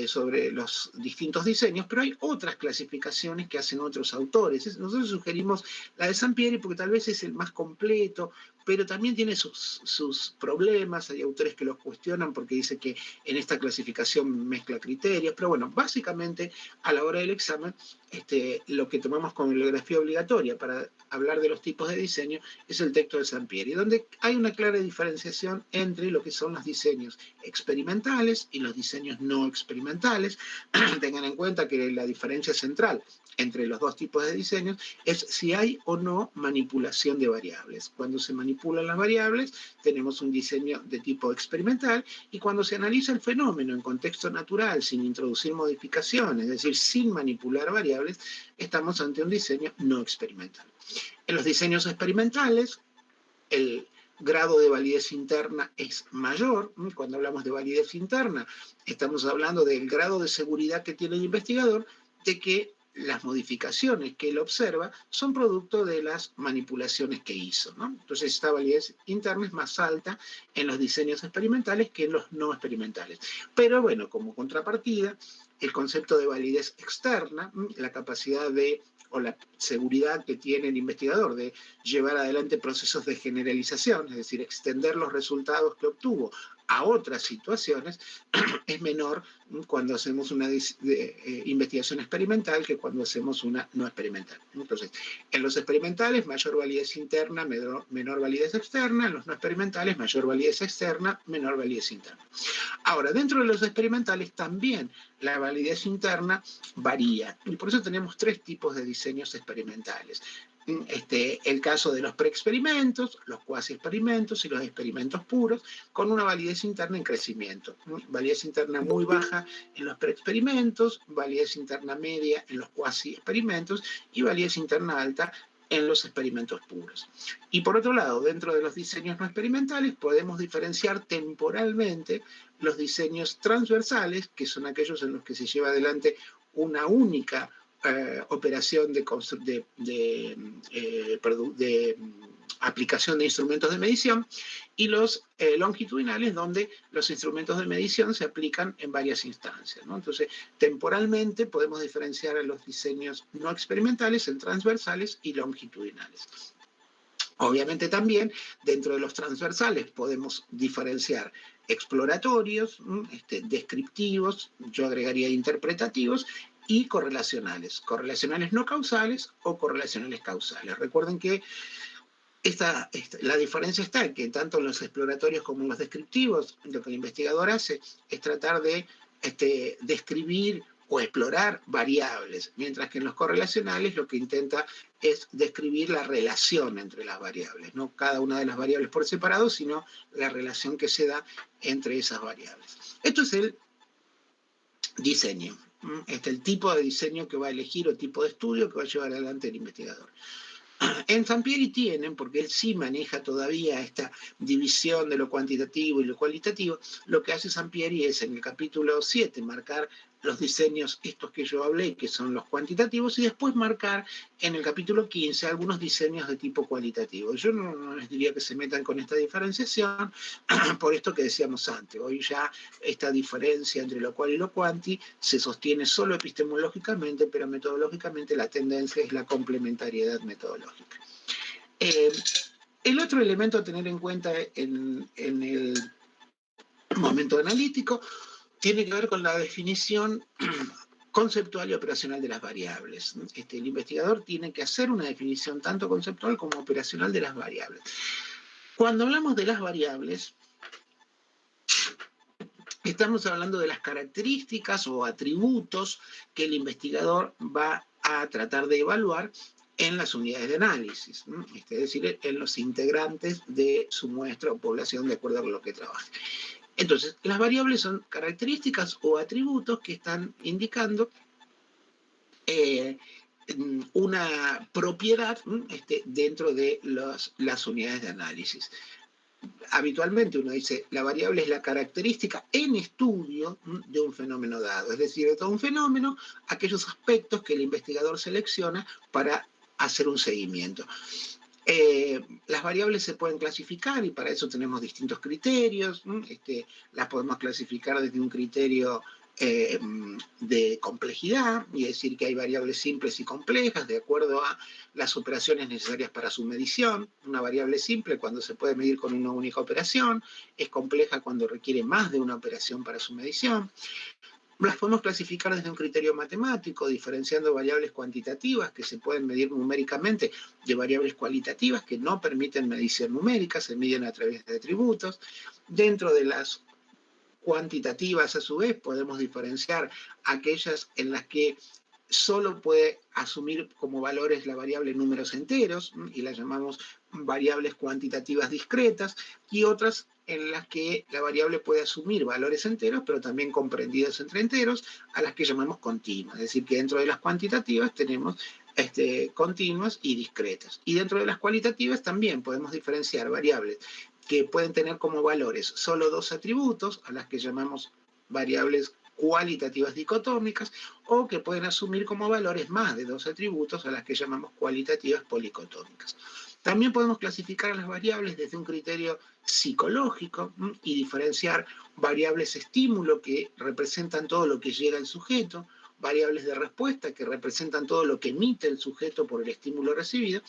sobre los distintos diseños, pero hay otras clasificaciones que hacen otros autores. Nosotros sugerimos la de Sampieri porque tal vez es el más completo, pero también tiene sus problemas. Hay autores que los cuestionan porque dice que en esta clasificación mezcla criterios, pero bueno, básicamente a la hora del examen, lo que tomamos como bibliografía obligatoria para hablar de los tipos de diseño es el texto de Sampieri, donde hay una clara diferenciación entre lo que son los diseños experimentales y los diseños no experimentales. Tengan en cuenta que la diferencia central entre los dos tipos de diseños es si hay o no manipulación de variables. Cuando se manipulan las variables, tenemos un diseño de tipo experimental, y cuando se analiza el fenómeno en contexto natural, sin introducir modificaciones, es decir, sin manipular variables, estamos ante un diseño no experimental. En los diseños experimentales, el grado de validez interna es mayor. Cuando hablamos de validez interna, estamos hablando del grado de seguridad que tiene el investigador de que las modificaciones que él observa son producto de las manipulaciones que hizo, ¿no? Entonces, esta validez interna es más alta en los diseños experimentales que en los no experimentales. Pero bueno, como contrapartida, el concepto de validez externa, la capacidad de o la seguridad que tiene el investigador de llevar adelante procesos de generalización, es decir, extender los resultados que obtuvo a otras situaciones, es menor cuando hacemos una investigación experimental que cuando hacemos una no experimental. Entonces, en los experimentales, mayor validez interna, menor validez externa; en los no experimentales, mayor validez externa, menor validez interna. Ahora, dentro de los experimentales también la validez interna varía, y por eso tenemos tres tipos de diseños experimentales. El caso de los preexperimentos, los cuasi experimentos y los experimentos puros, con una validez interna en crecimiento. Validez interna muy baja en los preexperimentos, validez interna media en los cuasi experimentos y validez interna alta en los experimentos puros. Y por otro lado, dentro de los diseños no experimentales podemos diferenciar temporalmente los diseños transversales, que son aquellos en los que se lleva adelante una única operación de aplicación de instrumentos de medición, y los longitudinales, donde los instrumentos de medición se aplican en varias instancias, ¿no? Entonces, temporalmente podemos diferenciar a los diseños no experimentales en transversales y longitudinales. Obviamente también dentro de los transversales podemos diferenciar exploratorios, descriptivos, yo agregaría interpretativos, y correlacionales no causales o correlacionales causales. Recuerden que la diferencia está en que tanto en los exploratorios como en los descriptivos, lo que el investigador hace es tratar de describir o explorar variables, mientras que en los correlacionales lo que intenta es describir la relación entre las variables, no cada una de las variables por separado, sino la relación que se da entre esas variables. Esto es el diseño, el tipo de diseño que va a elegir o tipo de estudio que va a llevar adelante el investigador. En Zampieri tienen, porque él sí maneja todavía esta división de lo cuantitativo y lo cualitativo, lo que hace Zampieri es en el capítulo 7 marcar los diseños estos que yo hablé, que son los cuantitativos, y después marcar en el capítulo 15 algunos diseños de tipo cualitativo. Yo no les diría que se metan con esta diferenciación, por esto que decíamos antes. Hoy ya esta diferencia entre lo cual y lo cuanti se sostiene solo epistemológicamente, pero metodológicamente la tendencia es la complementariedad metodológica. El otro elemento a tener en cuenta en el momento analítico tiene que ver con la definición conceptual y operacional de las variables. El investigador tiene que hacer una definición tanto conceptual como operacional de las variables. Cuando hablamos de las variables, estamos hablando de las características o atributos que el investigador va a tratar de evaluar en las unidades de análisis, es decir, en los integrantes de su muestra o población de acuerdo con lo que trabaje. Entonces, las variables son características o atributos que están indicando una propiedad dentro de las unidades de análisis. Habitualmente uno dice, la variable es la característica en estudio de un fenómeno dado, es decir, de todo un fenómeno, aquellos aspectos que el investigador selecciona para hacer un seguimiento. Las variables se pueden clasificar y para eso tenemos distintos criterios. Las podemos clasificar desde un criterio de complejidad, y decir que hay variables simples y complejas de acuerdo a las operaciones necesarias para su medición. Una variable simple cuando se puede medir con una única operación, es compleja cuando requiere más de una operación para su medición. Las podemos clasificar desde un criterio matemático, diferenciando variables cuantitativas que se pueden medir numéricamente de variables cualitativas que no permiten medición numérica, se miden a través de atributos. Dentro de las cuantitativas, a su vez, podemos diferenciar aquellas en las que solo puede asumir como valores la variable números enteros y la llamamos variables cuantitativas discretas, y otras en las que la variable puede asumir valores enteros, pero también comprendidos entre enteros, a las que llamamos continuas. Es decir, que dentro de las cuantitativas tenemos continuas y discretas. Y dentro de las cualitativas también podemos diferenciar variables que pueden tener como valores solo dos atributos, a las que llamamos variables cualitativas dicotómicas, o que pueden asumir como valores más de dos atributos, a las que llamamos cualitativas policotómicas. También podemos clasificar a las variables desde un criterio psicológico y diferenciar variables estímulo, que representan todo lo que llega al sujeto, variables de respuesta, que representan todo lo que emite el sujeto por el estímulo recibido,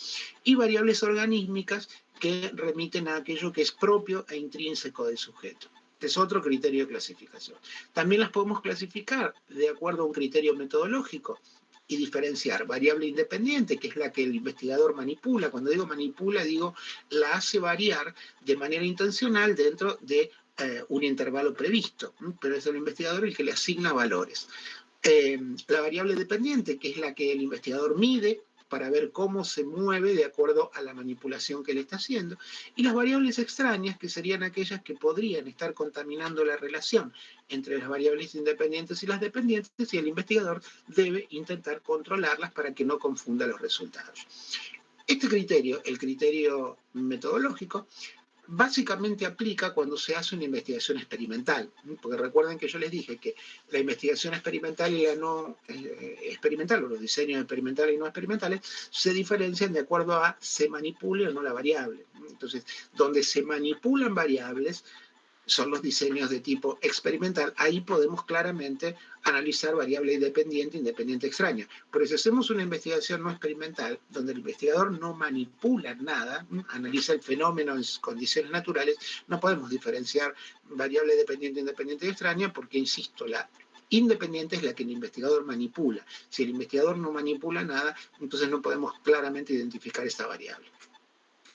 y variables organísmicas, que remiten a aquello que es propio e intrínseco del sujeto. Este es otro criterio de clasificación. También las podemos clasificar de acuerdo a un criterio metodológico y diferenciar variable independiente, que es la que el investigador manipula. Cuando digo manipula, digo la hace variar de manera intencional dentro de un intervalo previsto, pero es el investigador el que le asigna valores. La variable dependiente, que es la que el investigador mide para ver cómo se mueve de acuerdo a la manipulación que le está haciendo, y las variables extrañas, que serían aquellas que podrían estar contaminando la relación entre las variables independientes y las dependientes, y el investigador debe intentar controlarlas para que no confunda los resultados. Este criterio, el criterio metodológico, básicamente aplica cuando se hace una investigación experimental, porque recuerden que yo les dije que la investigación experimental y la no experimental, o los diseños experimentales y no experimentales, se diferencian de acuerdo a se manipule o no la variable. Entonces, donde se manipulan variables son los diseños de tipo experimental. Ahí podemos claramente analizar variable independiente, independiente extraña. Pero si hacemos una investigación no experimental, donde el investigador no manipula nada, analiza el fenómeno en condiciones naturales, no podemos diferenciar variable dependiente, independiente y extraña, porque, insisto, la independiente es la que el investigador manipula. Si el investigador no manipula nada, entonces no podemos claramente identificar esta variable.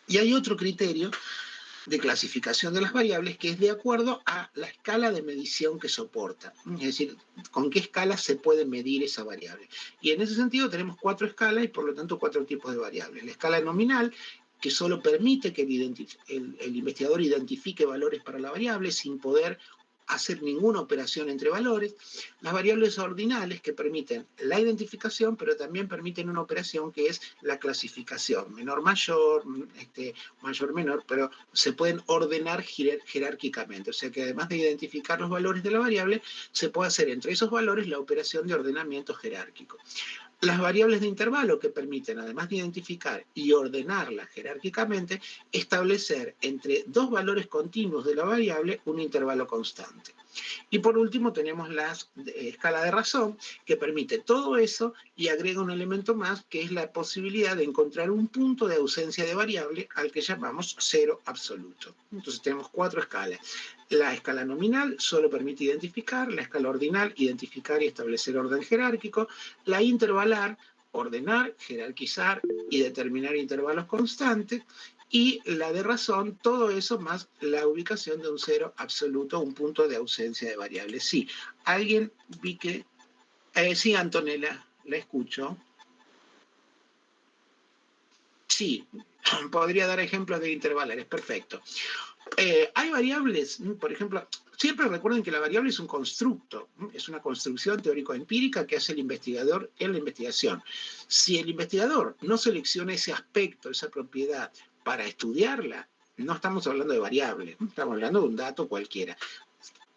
Y hay otro criterio de clasificación de las variables, que es de acuerdo a la escala de medición que soporta. Es decir, con qué escala se puede medir esa variable. Y en ese sentido tenemos 4 escalas y por lo tanto 4 tipos de variables. La escala nominal, que solo permite que el investigador identifique valores para la variable sin poder hacer ninguna operación entre valores. Las variables ordinales, que permiten la identificación, pero también permiten una operación que es la clasificación, menor mayor, mayor menor, pero se pueden ordenar jerárquicamente. O sea que además de identificar los valores de la variable, se puede hacer entre esos valores la operación de ordenamiento jerárquico. Las variables de intervalo, que permiten, además de identificar y ordenarla jerárquicamente, establecer entre dos valores continuos de la variable un intervalo constante. Y por último tenemos la escala de razón, que permite todo eso y agrega un elemento más, que es la posibilidad de encontrar un punto de ausencia de variable al que llamamos cero absoluto. Entonces tenemos 4 escalas. La escala nominal solo permite identificar, la escala ordinal, identificar y establecer orden jerárquico, la intervalar, ordenar, jerarquizar y determinar intervalos constantes, y la de razón, todo eso más la ubicación de un cero absoluto, un punto de ausencia de variables. Sí, alguien vi que... sí, Antonella, la escucho. Sí, podría dar ejemplos de intervalares, perfecto. Hay variables, por ejemplo, siempre recuerden que la variable es un constructo, es una construcción teórico-empírica que hace el investigador en la investigación. Si el investigador no selecciona ese aspecto, esa propiedad para estudiarla, no estamos hablando de variable, estamos hablando de un dato cualquiera.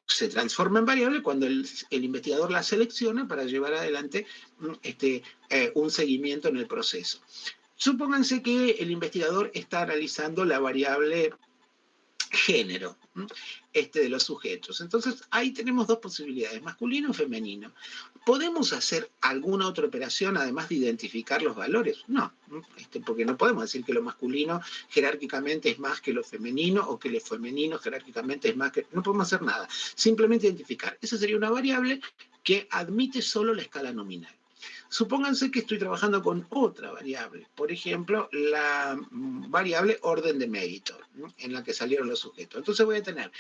Se transforma en variable cuando el investigador la selecciona para llevar adelante un seguimiento en el proceso. Supónganse que el investigador está analizando la variable género de los sujetos. Entonces, ahí tenemos 2 posibilidades, masculino o femenino. ¿Podemos hacer alguna otra operación además de identificar los valores? No, porque no podemos decir que lo masculino jerárquicamente es más que lo femenino, o que lo femenino jerárquicamente es más que... No podemos hacer nada, simplemente identificar. Esa sería una variable que admite solo la escala nominal. Supónganse que estoy trabajando con otra variable, por ejemplo, la variable orden de mérito, ¿no?, en la que salieron los sujetos. Entonces voy a tener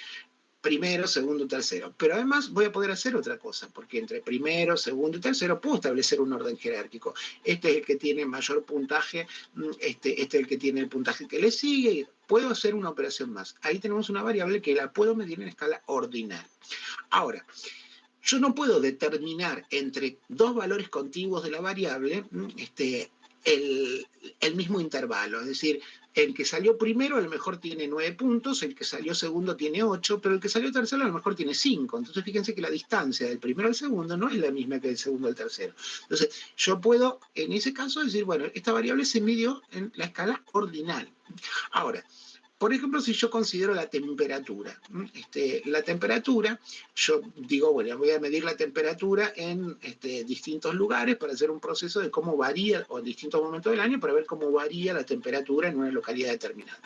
primero, segundo, tercero. Pero además voy a poder hacer otra cosa, porque entre primero, segundo y tercero puedo establecer un orden jerárquico. Este es el que tiene mayor puntaje, este es el que tiene el puntaje que le sigue. Puedo hacer una operación más. Ahí tenemos una variable que la puedo medir en escala ordinal. Ahora, yo no puedo determinar entre dos valores contiguos de la variable el mismo intervalo. Es decir, el que salió primero a lo mejor tiene 9 puntos, el que salió segundo tiene 8, pero el que salió tercero a lo mejor tiene 5. Entonces fíjense que la distancia del primero al segundo no es la misma que del segundo al tercero. Entonces yo puedo en ese caso decir, bueno, esta variable se midió en la escala ordinal. Ahora, por ejemplo, si yo considero la temperatura, la temperatura, yo digo, bueno, voy a medir la temperatura en distintos lugares para hacer un proceso de cómo varía, o en distintos momentos del año, para ver cómo varía la temperatura en una localidad determinada.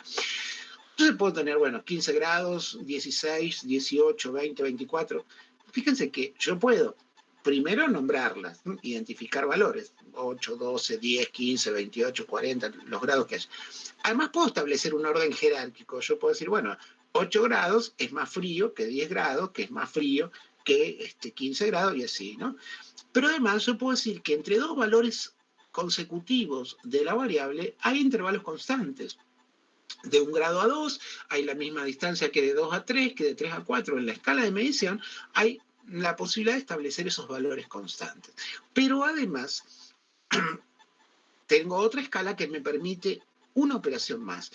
Entonces puedo tener, bueno, 15 grados, 16, 18, 20, 24. Fíjense que yo puedo primero nombrarlas, identificar valores, 8, 12, 10, 15, 28, 40, los grados que haya. Además puedo establecer un orden jerárquico. Yo puedo decir, bueno, 8 grados es más frío que 10 grados, que es más frío que 15 grados y así, ¿no? Pero además yo puedo decir que entre dos valores consecutivos de la variable hay intervalos constantes. De 1 grado a 2 hay la misma distancia que de 2 a 3, que de 3 a 4. En la escala de medición hay la posibilidad de establecer esos valores constantes. Pero además tengo otra escala que me permite una operación más.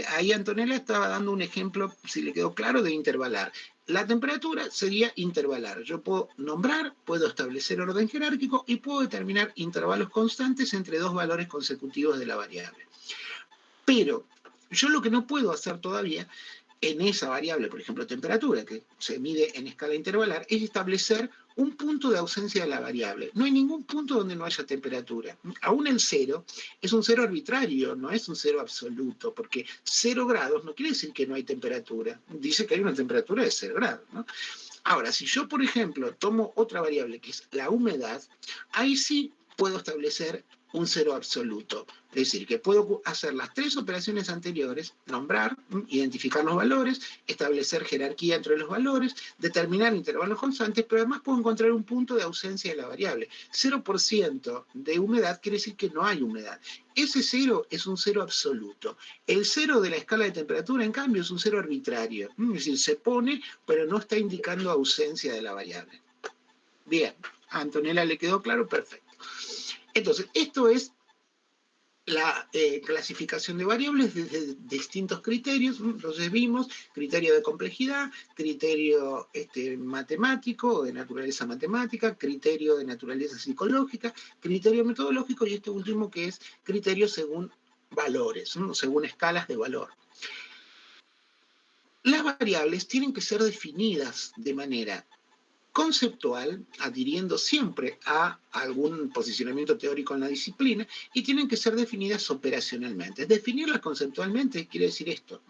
Ahí Antonella estaba dando un ejemplo, si le quedó claro, de intervalar. La temperatura sería intervalar. Yo puedo nombrar, puedo establecer orden jerárquico y puedo determinar intervalos constantes entre dos valores consecutivos de la variable. Pero yo lo que no puedo hacer todavía en esa variable, por ejemplo, temperatura, que se mide en escala intervalar, es establecer un punto de ausencia de la variable. No hay ningún punto donde no haya temperatura. Aún el cero es un cero arbitrario, no es un cero absoluto, porque 0 grados no quiere decir que no hay temperatura. Dice que hay una temperatura de 0 grados, ¿no? Ahora, si yo, por ejemplo, tomo otra variable que es la humedad, ahí sí puedo establecer un cero absoluto. Es decir, que puedo hacer las tres operaciones anteriores, nombrar, identificar los valores, establecer jerarquía entre los valores, determinar intervalos constantes, pero además puedo encontrar un punto de ausencia de la variable. 0% de humedad quiere decir que no hay humedad. Ese cero es un cero absoluto. El cero de la escala de temperatura, en cambio, es un cero arbitrario. Es decir, se pone, pero no está indicando ausencia de la variable. Bien, a Antonella le quedó claro, perfecto. Entonces, esto es la clasificación de variables desde distintos criterios. Entonces vimos criterio de complejidad, criterio matemático, de naturaleza matemática, criterio de naturaleza psicológica, criterio metodológico y este último que es criterio según valores, según escalas de valor. Las variables tienen que ser definidas de manera conceptual, adhiriendo siempre a algún posicionamiento teórico en la disciplina, y tienen que ser definidas operacionalmente. Definirlas conceptualmente quiere decir esto,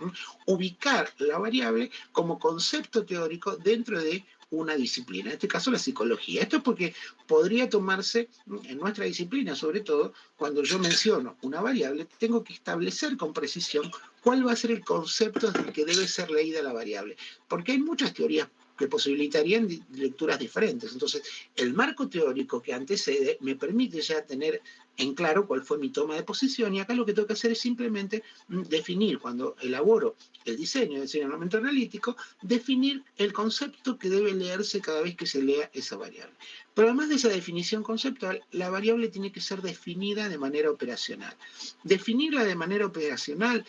ubicar la variable como concepto teórico dentro de una disciplina, en este caso la psicología. Esto es porque podría tomarse en nuestra disciplina, sobre todo cuando yo menciono una variable, tengo que establecer con precisión cuál va a ser el concepto del que debe ser leída la variable, porque hay muchas teorías que posibilitarían lecturas diferentes. Entonces, el marco teórico que antecede me permite ya tener en claro cuál fue mi toma de posición y acá lo que tengo que hacer es simplemente definir, cuando elaboro el diseño elemento analítico, definir el concepto que debe leerse cada vez que se lea esa variable. Pero además de esa definición conceptual, la variable tiene que ser definida de manera operacional. Definirla de manera operacional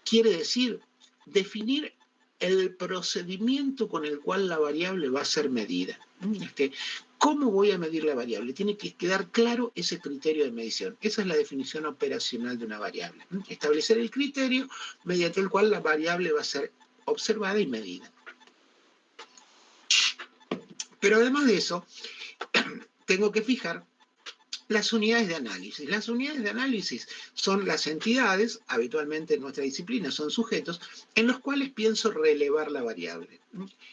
quiere decir definir el procedimiento con el cual la variable va a ser medida. ¿Cómo voy a medir la variable? Tiene que quedar claro ese criterio de medición. Esa es la definición operacional de una variable. Establecer el criterio mediante el cual la variable va a ser observada y medida. Pero además de eso, tengo que fijar las unidades de análisis. Las unidades de análisis son las entidades, habitualmente en nuestra disciplina son sujetos, en los cuales pienso relevar la variable.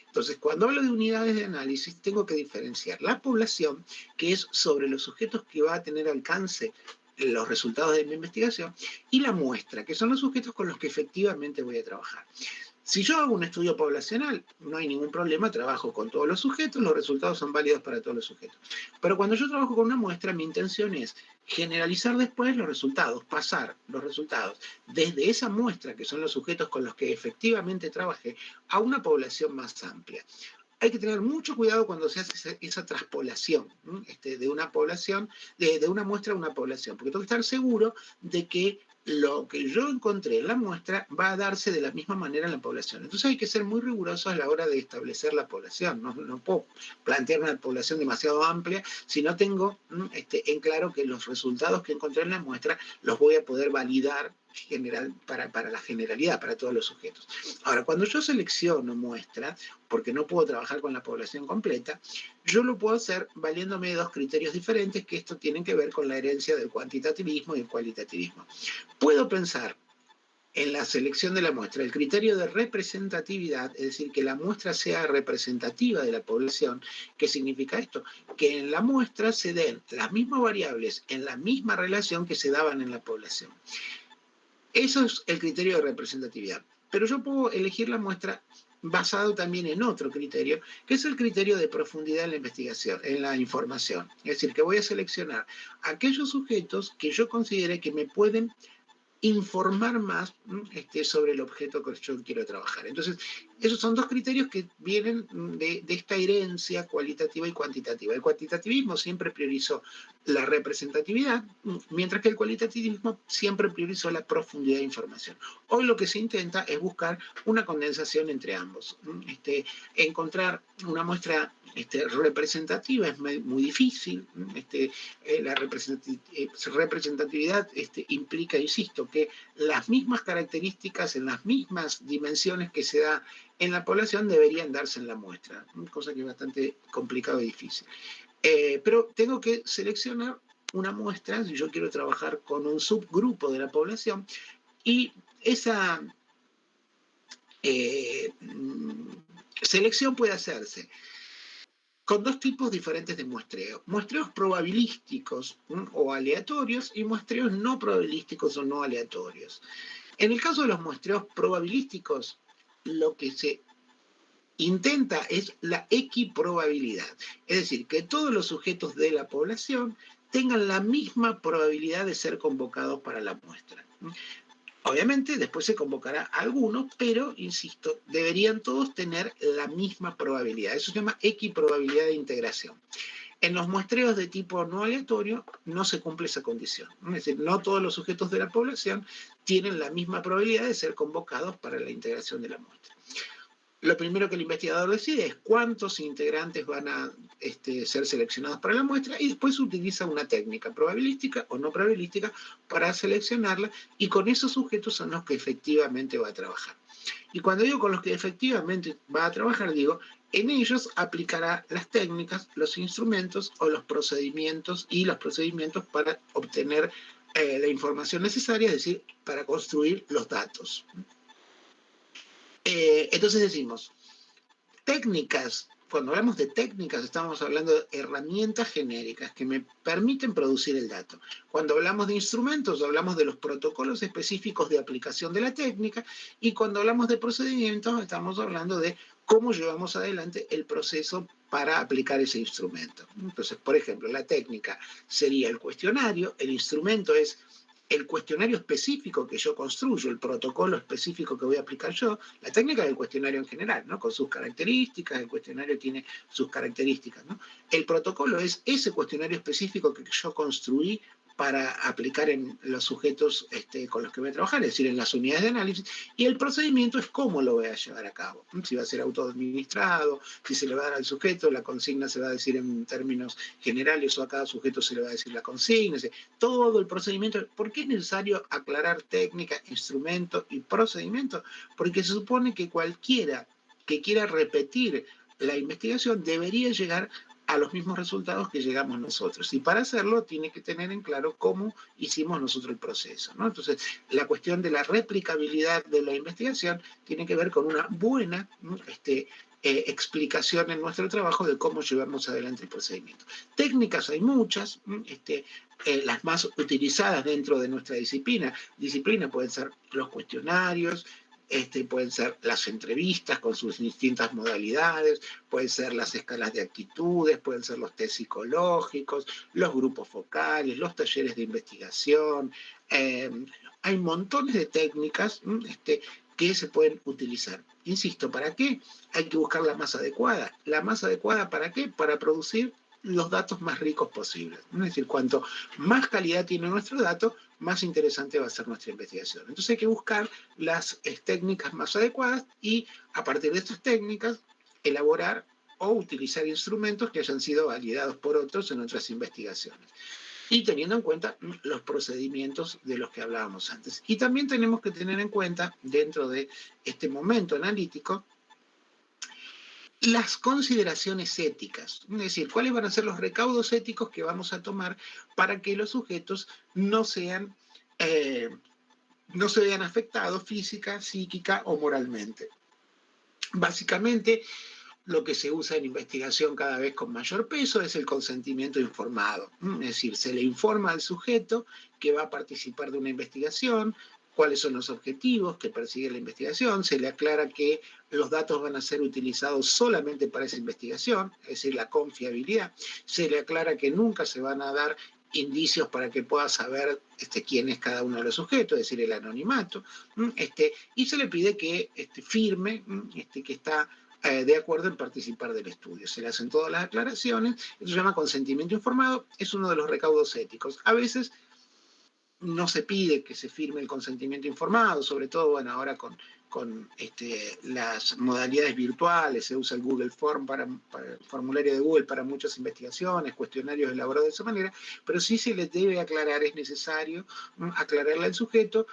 Entonces, cuando hablo de unidades de análisis, tengo que diferenciar la población, que es sobre los sujetos que va a tener alcance los resultados de mi investigación, y la muestra, que son los sujetos con los que efectivamente voy a trabajar. Si yo hago un estudio poblacional, no hay ningún problema, trabajo con todos los sujetos, los resultados son válidos para todos los sujetos. Pero cuando yo trabajo con una muestra, mi intención es generalizar después los resultados, pasar los resultados desde esa muestra, que son los sujetos con los que efectivamente trabajé, a una población más amplia. Hay que tener mucho cuidado cuando se hace esa traspolación de una población, de una muestra a una población, porque tengo que estar seguro de que lo que yo encontré en la muestra va a darse de la misma manera en la población. Entonces hay que ser muy rigurosos a la hora de establecer la población. No puedo plantear una población demasiado amplia si no tengo en claro que los resultados que encontré en la muestra los voy a poder validar para la generalidad, para todos los sujetos. Ahora, cuando yo selecciono muestras, porque no puedo trabajar con la población completa, yo lo puedo hacer valiéndome de dos criterios diferentes, que esto tienen que ver con la herencia del cuantitativismo y el cualitativismo. Puedo pensar en la selección de la muestra el criterio de representatividad, es decir, que la muestra sea representativa de la población. ¿Qué significa esto? Que en la muestra se den las mismas variables en la misma relación que se daban en la población. Eso es el criterio de representatividad. Pero yo puedo elegir la muestra basado también en otro criterio, que es el criterio de profundidad en la investigación, en la información. Es decir, que voy a seleccionar aquellos sujetos que yo considere que me pueden informar más sobre el objeto que yo quiero trabajar. Entonces, esos son dos criterios que vienen de esta herencia cualitativa y cuantitativa. El cuantitativismo siempre priorizó la representatividad, mientras que el cualitativismo siempre priorizó la profundidad de información. Hoy lo que se intenta es buscar una condensación entre ambos. Encontrar una muestra representativa es muy difícil. La representatividad implica, insisto, que las mismas características en las mismas dimensiones que se da en la población deberían darse en la muestra, cosa que es bastante complicado y difícil. Pero tengo que seleccionar una muestra si yo quiero trabajar con un subgrupo de la población, y esa selección puede hacerse con dos tipos diferentes de muestreo. Muestreos probabilísticos o aleatorios, y muestreos no probabilísticos o no aleatorios. En el caso de los muestreos probabilísticos, lo que se intenta es la equiprobabilidad, es decir, que todos los sujetos de la población tengan la misma probabilidad de ser convocados para la muestra. Obviamente después se convocará a algunos, pero, insisto, deberían todos tener la misma probabilidad. Eso se llama equiprobabilidad de integración. En los muestreos de tipo no aleatorio no se cumple esa condición. Es decir, no todos los sujetos de la población tienen la misma probabilidad de ser convocados para la integración de la muestra. Lo primero que el investigador decide es cuántos integrantes van a ser seleccionados para la muestra, y después utiliza una técnica probabilística o no probabilística para seleccionarla, y con esos sujetos son los que efectivamente va a trabajar. Y cuando digo con los que efectivamente va a trabajar, digo, en ellos aplicará las técnicas, los instrumentos o los procedimientos para obtener la información necesaria, es decir, para construir los datos. Entonces decimos, técnicas, cuando hablamos de técnicas estamos hablando de herramientas genéricas que me permiten producir el dato. Cuando hablamos de instrumentos hablamos de los protocolos específicos de aplicación de la técnica, y cuando hablamos de procedimientos estamos hablando de cómo llevamos adelante el proceso para aplicar ese instrumento. Entonces, por ejemplo, la técnica sería el cuestionario, el instrumento es el cuestionario específico que yo construyo, el protocolo específico que voy a aplicar yo, la técnica del cuestionario en general, ¿no? Con sus características, el cuestionario tiene sus características, ¿no? El protocolo es ese cuestionario específico que yo construí para aplicar en los sujetos con los que voy a trabajar, es decir, en las unidades de análisis, y el procedimiento es cómo lo voy a llevar a cabo, si va a ser autoadministrado, si se le va a dar al sujeto, la consigna se va a decir en términos generales o a cada sujeto se le va a decir la consigna, todo el procedimiento. ¿Por qué es necesario aclarar técnica, instrumento y procedimiento? Porque se supone que cualquiera que quiera repetir la investigación debería llegar a los mismos resultados que llegamos nosotros. Y para hacerlo tiene que tener en claro cómo hicimos nosotros el proceso, ¿no? Entonces, la cuestión de la replicabilidad de la investigación tiene que ver con una buena explicación en nuestro trabajo de cómo llevamos adelante el procedimiento. Técnicas hay muchas, las más utilizadas dentro de nuestra disciplina pueden ser los cuestionarios, pueden ser las entrevistas con sus distintas modalidades, pueden ser las escalas de actitudes, pueden ser los test psicológicos, los grupos focales, los talleres de investigación. Hay montones de técnicas que se pueden utilizar. Insisto, ¿para qué? Hay que buscar la más adecuada. ¿La más adecuada para qué? Para producir los datos más ricos posibles. Es decir, cuanto más calidad tiene nuestro dato, más interesante va a ser nuestra investigación. Entonces hay que buscar las técnicas más adecuadas y a partir de estas técnicas elaborar o utilizar instrumentos que hayan sido validados por otros en otras investigaciones. Y teniendo en cuenta los procedimientos de los que hablábamos antes. Y también tenemos que tener en cuenta, dentro de este momento analítico, las consideraciones éticas, es decir, cuáles van a ser los recaudos éticos que vamos a tomar para que los sujetos no se vean afectados física, psíquica o moralmente. Básicamente, lo que se usa en investigación cada vez con mayor peso es el consentimiento informado. Es decir, se le informa al sujeto que va a participar de una investigación, cuáles son los objetivos que persigue la investigación, se le aclara que los datos van a ser utilizados solamente para esa investigación, es decir, la confiabilidad, se le aclara que nunca se van a dar indicios para que pueda saber quién es cada uno de los sujetos, es decir, el anonimato, y se le pide que firme que está de acuerdo en participar del estudio. Se le hacen todas las aclaraciones, eso se llama consentimiento informado, es uno de los recaudos éticos. A veces no se pide que se firme el consentimiento informado, sobre todo, bueno, ahora con las modalidades virtuales, se usa el Google Form para el formulario de Google para muchas investigaciones, cuestionarios elaborados de esa manera, pero sí se les debe aclarar, es necesario aclararle al sujeto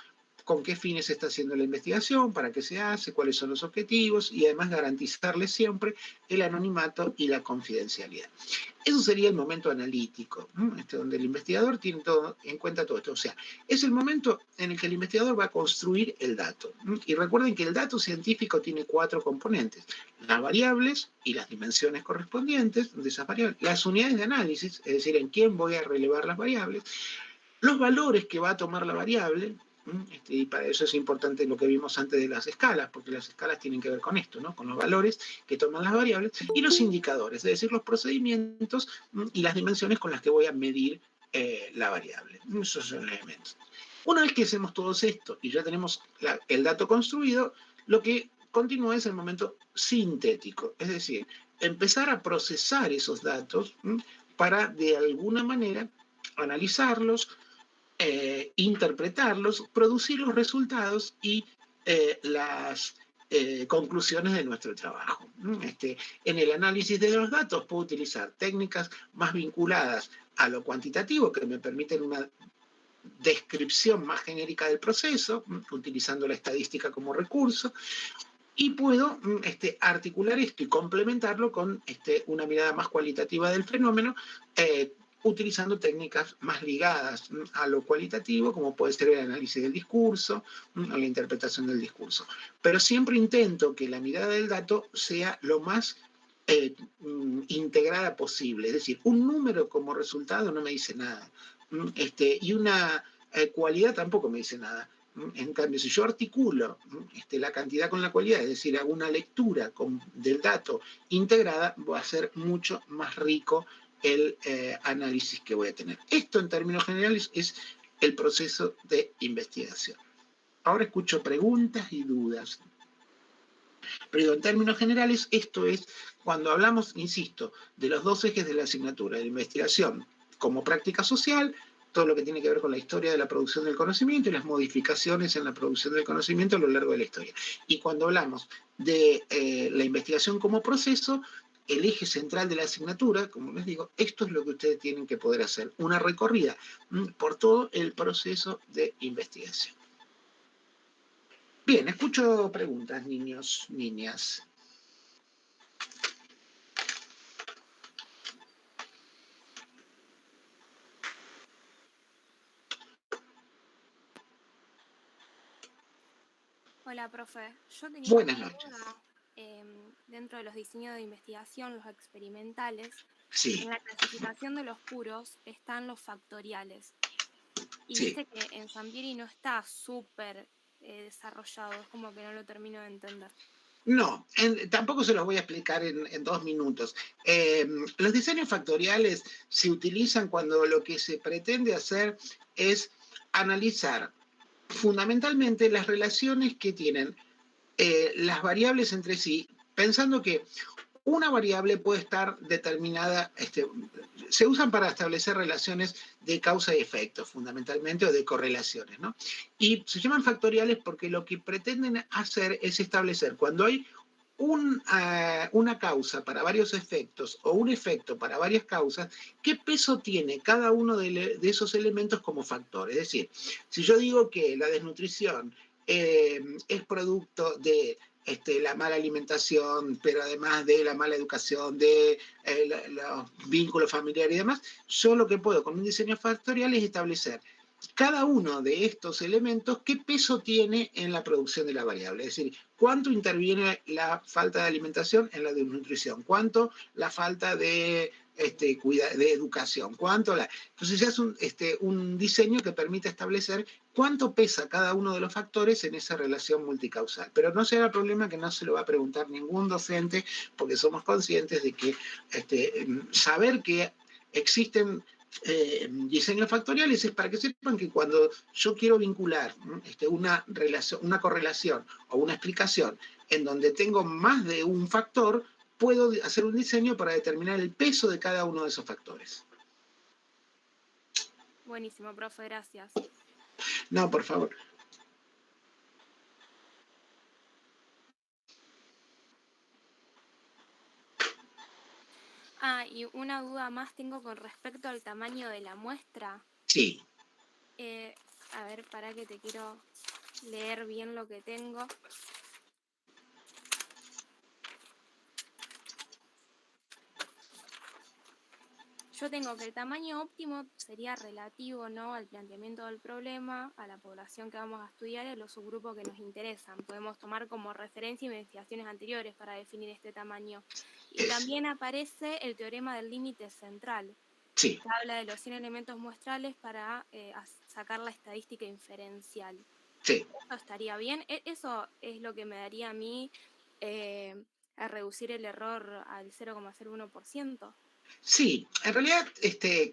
con qué fines se está haciendo la investigación, para qué se hace, cuáles son los objetivos y además garantizarle siempre el anonimato y la confidencialidad. Eso sería el momento analítico, donde el investigador tiene en cuenta todo esto. O sea, es el momento en el que el investigador va a construir el dato. Y recuerden que el dato científico tiene 4 componentes: las variables y las dimensiones correspondientes de esas variables, las unidades de análisis, es decir, en quién voy a relevar las variables, los valores que va a tomar la variable, y para eso es importante lo que vimos antes de las escalas, porque las escalas tienen que ver con esto, ¿no? Con los valores que toman las variables, y los indicadores, es decir, los procedimientos y las dimensiones con las que voy a medir la variable. Esos son los elementos. Una vez que hacemos todo esto y ya tenemos el dato construido, lo que continúa es el momento sintético, es decir, empezar a procesar esos datos para de alguna manera analizarlos, interpretarlos, producir los resultados y las conclusiones de nuestro trabajo. En el análisis de los datos puedo utilizar técnicas más vinculadas a lo cuantitativo que me permiten una descripción más genérica del proceso, utilizando la estadística como recurso, y puedo articular esto y complementarlo con una mirada más cualitativa del fenómeno, utilizando técnicas más ligadas a lo cualitativo, como puede ser el análisis del discurso o la interpretación del discurso. Pero siempre intento que la mirada del dato sea lo más integrada posible. Es decir, un número como resultado no me dice nada. Y una cualidad tampoco me dice nada. En cambio, si yo articulo la cantidad con la cualidad, es decir, hago una lectura del dato integrada, va a ser mucho más rico el análisis que voy a tener. Esto, en términos generales, es el proceso de investigación. Ahora escucho preguntas y dudas. Pero en términos generales, esto es cuando hablamos, insisto, de los 2 ejes de la asignatura, de la investigación como práctica social, todo lo que tiene que ver con la historia de la producción del conocimiento y las modificaciones en la producción del conocimiento a lo largo de la historia. Y cuando hablamos de la investigación como proceso, el eje central de la asignatura, como les digo, esto es lo que ustedes tienen que poder hacer, una recorrida por todo el proceso de investigación. Bien, escucho preguntas, niños, niñas. Hola, profe. Yo tenía Buenas una noches. duda dentro de los diseños de investigación, los experimentales. Sí, En la clasificación de los puros están los factoriales. Y sí. viste que en Sampieri no está súper desarrollado, es como que no lo termino de entender. No, tampoco se los voy a explicar en 2 minutos. Los diseños factoriales se utilizan cuando lo que se pretende hacer es analizar fundamentalmente las relaciones que tienen las variables entre sí, pensando que una variable puede estar determinada, se usan para establecer relaciones de causa y efecto, fundamentalmente, o de correlaciones, ¿no? Y se llaman factoriales porque lo que pretenden hacer es establecer cuando hay una causa para varios efectos o un efecto para varias causas, ¿qué peso tiene cada uno de esos elementos como factor? Es decir, si yo digo que la desnutrición es producto de la mala alimentación, pero además de la mala educación, de los vínculos familiares y demás, yo lo que puedo con un diseño factorial es establecer cada uno de estos elementos, ¿qué peso tiene en la producción de la variable? Es decir, ¿cuánto interviene la falta de alimentación en la desnutrición? ¿Cuánto la falta de, de educación? Entonces se hace un diseño que permite establecer cuánto pesa cada uno de los factores en esa relación multicausal. Pero no será problema que no se lo va a preguntar ningún docente, porque somos conscientes de que saber que existen diseños factoriales es para que sepan que cuando yo quiero vincular una correlación o una explicación en donde tengo más de un factor, puedo hacer un diseño para determinar el peso de cada uno de esos factores. Buenísimo, profe, gracias. No, por favor. Y una duda más tengo con respecto al tamaño de la muestra. Sí. A ver, para que te quiero leer bien lo que tengo. Yo tengo que el tamaño óptimo sería relativo, ¿no?, al planteamiento del problema, a la población que vamos a estudiar y a los subgrupos que nos interesan. Podemos tomar como referencia investigaciones anteriores para definir este tamaño. Y también aparece el teorema del límite central, sí, que habla de los 100 elementos muestrales para sacar la estadística inferencial. sí. ¿Eso estaría bien? Eso es lo que me daría a mí a reducir el error al 0,01%. Sí, en realidad,